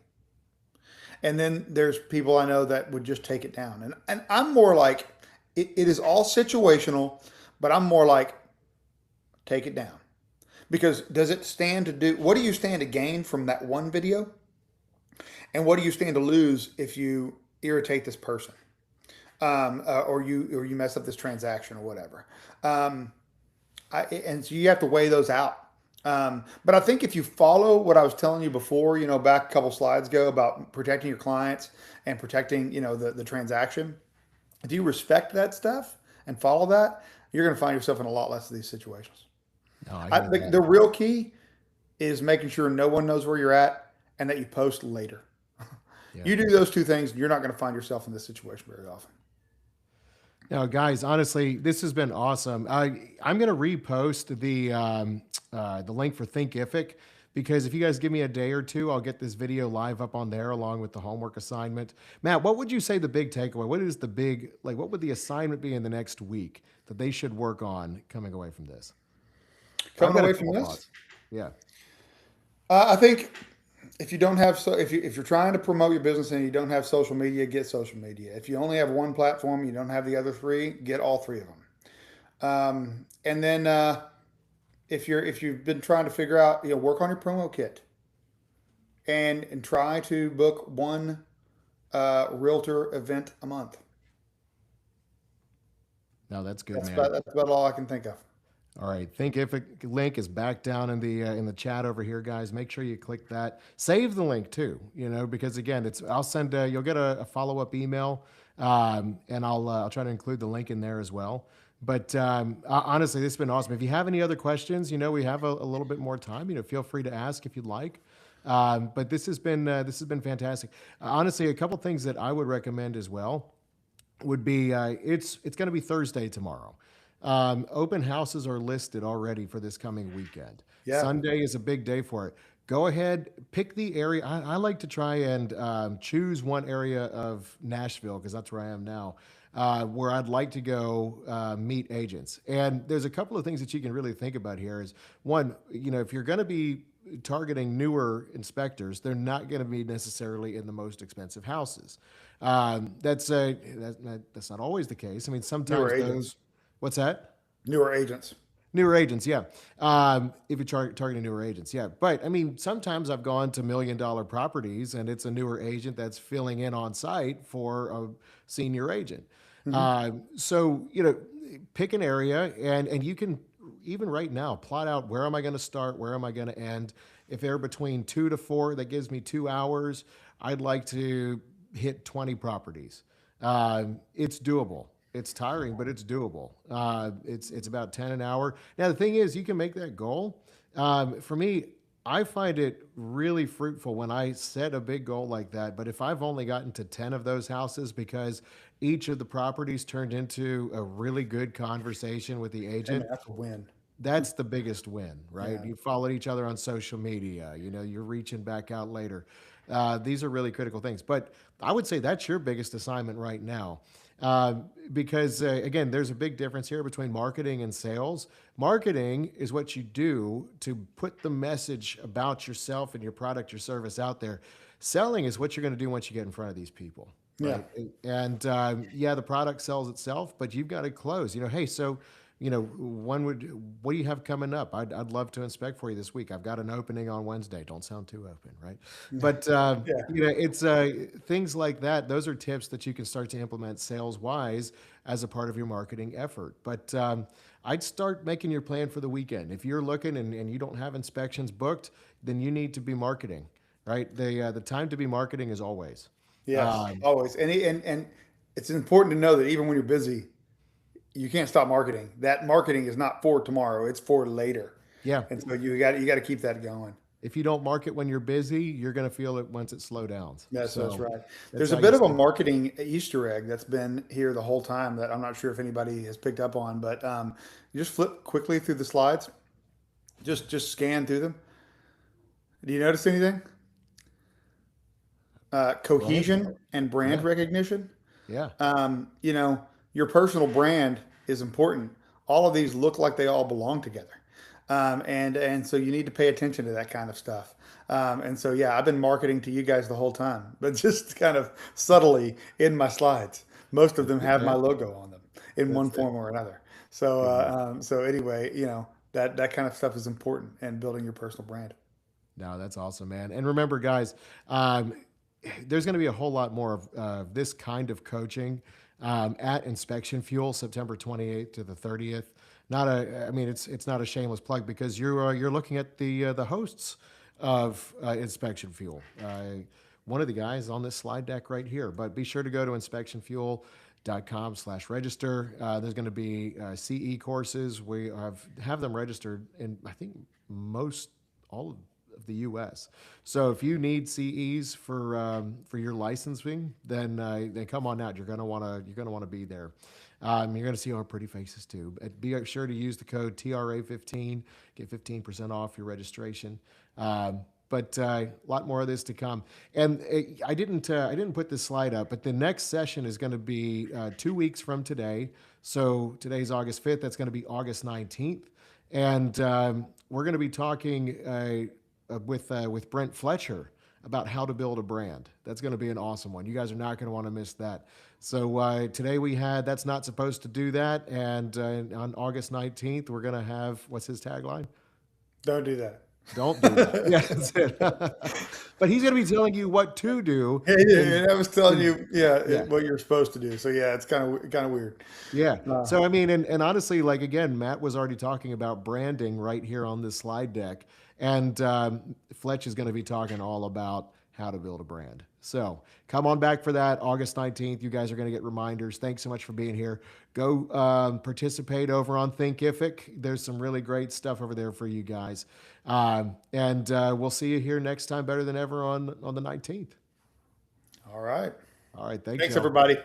And then there's people I know that would just take it down. And I'm more like, it is all situational, but I'm more like, take it down. Because does it stand to do, what do you stand to gain from that one video? And what do you stand to lose if you irritate this person? Or you mess up this transaction or whatever. Um, and so you have to weigh those out. But I think if you follow what I was telling you before, back a couple slides ago about protecting your clients and protecting, the transaction, if you respect that stuff and follow that, you're going to find yourself in a lot less of these situations. No, I hear that. The real key is making sure no one knows where you're at and that you post later. Yeah. You do those two things, you're not going to find yourself in this situation very often. No, guys, honestly, this has been awesome. I'm going to repost the link for Thinkific because if you guys give me a day or two, I'll get this video live up on there along with the homework assignment. Matt, what would you say the big takeaway? What is the big like? What would the assignment be in the next week that they should work on coming away from this? I've Coming got a away from couple this, thoughts. Yeah. I think if you don't have so if you're trying to promote your business and you don't have social media, get social media. If you only have one platform, you don't have the other three, get all three of them. And then if you've been trying to figure out, work on your promo kit and try to book one realtor event a month. No, that's good, That's man. about all I can think of. All right, Thinkific link is back down in the chat over here, guys. Make sure you click that. Save the link too, because again, I'll send you'll get a follow up email, and I'll try to include the link in there as well. But honestly, this has been awesome. If you have any other questions, we have a little bit more time. Feel free to ask if you'd like. But this has been fantastic. Honestly, a couple things that I would recommend as well would be it's going to be Thursday tomorrow. Open houses are listed already for this coming weekend. Yeah. Sunday is a big day for it. Go ahead, pick the area. I like to try and choose one area of Nashville because that's where I am now, where I'd like to go meet agents. And there's a couple of things that you can really think about here. Is one, if you're going to be targeting newer inspectors, they're not going to be necessarily in the most expensive houses. That's not always the case. I mean, Newer sometimes those. agents. What's that? Newer agents. Newer agents, yeah. If you're targeting newer agents, yeah. But I mean, sometimes I've gone to $1 million properties and it's a newer agent that's filling in on site for a senior agent. Hmm. So, pick an area and you can even right now plot out where am I going to start, where am I going to end. If they're between 2 to 4, that gives me 2 hours. I'd like to hit 20 properties. It's doable. It's tiring, but it's doable. It's about 10 an hour. Now the thing is, you can make that goal. For me, I find it really fruitful when I set a big goal like that. But if I've only gotten to 10 of those houses because each of the properties turned into a really good conversation with the And agent, that's a win. that's the biggest win, right? Yeah. You followed each other on social media. You're reaching back out later. These are really critical things. But I would say that's your biggest assignment right now. Uh, because again, there's a big difference here between marketing and sales. Marketing is what you do to put the message about yourself and your product, your service out there. Selling is what you're going to do once you get in front of these people, Yeah. right? And yeah, the product sells itself, but you've got to close. Hey, so what do you have coming up? I'd love to inspect for you this week. I've got an opening on Wednesday. Don't sound too open, right? But Yeah. it's things like that. Those are tips that you can start to implement sales wise as a part of your marketing effort. But I'd start making your plan for the weekend. If you're looking and you don't have inspections booked, then you need to be marketing, right? The time to be marketing is always. Yes. Um, Always. And it's important to know that even when you're busy, you can't stop marketing. That marketing is not for tomorrow; it's for later. yeah, And so you got to keep that going. if you don't market when you're busy, you're going to feel it once it slows down. That's So right. that's There's a how you bit of a stay. marketing Easter egg that's been here the whole time that I'm not sure if anybody has picked up on, but you just flip quickly through the slides, just scan through them. Do you notice anything? Go ahead. Cohesion and brand Yeah, recognition. yeah, You know, your personal brand is important. All of these look like they all belong together, and so you need to pay attention to that kind of stuff. And so yeah, I've been marketing to you guys the whole time, but just kind of subtly in my slides. Most of that's them it, have my man. logo on them in one That's it. form or another. So Good deal. so anyway, that kind of stuff is important and building your personal brand. No, that's awesome, man. And remember, guys, there's going to be a whole lot more of this kind of coaching at Inspection Fuel, September 28th to the 30th. I mean, it's not a shameless plug because you're looking at the hosts of Inspection Fuel. One of the guys on this slide deck right here, but be sure to go to inspectionfuel.com/register. There's going to be CE courses. We have them registered in, I think, most all of the U.S. So if you need CEs for your licensing, then come on out. You're gonna want to be there. You're gonna see our pretty faces too. But be sure to use the code TRA15, get 15% off your registration. But a lot more of this to come. And I didn't put this slide up, but the next session is going to be 2 weeks from today. So today's August 5th. That's going to be August 19th, and we're going to be talking with Brent Fletcher about how to build a brand. That's going to be an awesome one. You guys are not going to want to miss that. So today we had That's Not Supposed to Do That, and on August 19th we're going to have, what's his tagline? Don't do that. Don't do that. Yeah, that's it. But he's going to be telling you what to do. Yeah, yeah, And, and I was telling and you, yeah, yeah, what you're supposed to do. So yeah, it's kind of weird. yeah. Uh, So I mean, and honestly, like again, Matt was already talking about branding right here on this slide deck, and Fletch is going to be talking all about how to build a brand. So come on back for that August 19th. You guys are going to get reminders. Thanks so much for being here. Go participate over on Thinkific. There's some really great stuff over there for you guys, and we'll see you here next time, better than ever on the 19th. all right. All right, thanks, Thanks, y'all. everybody.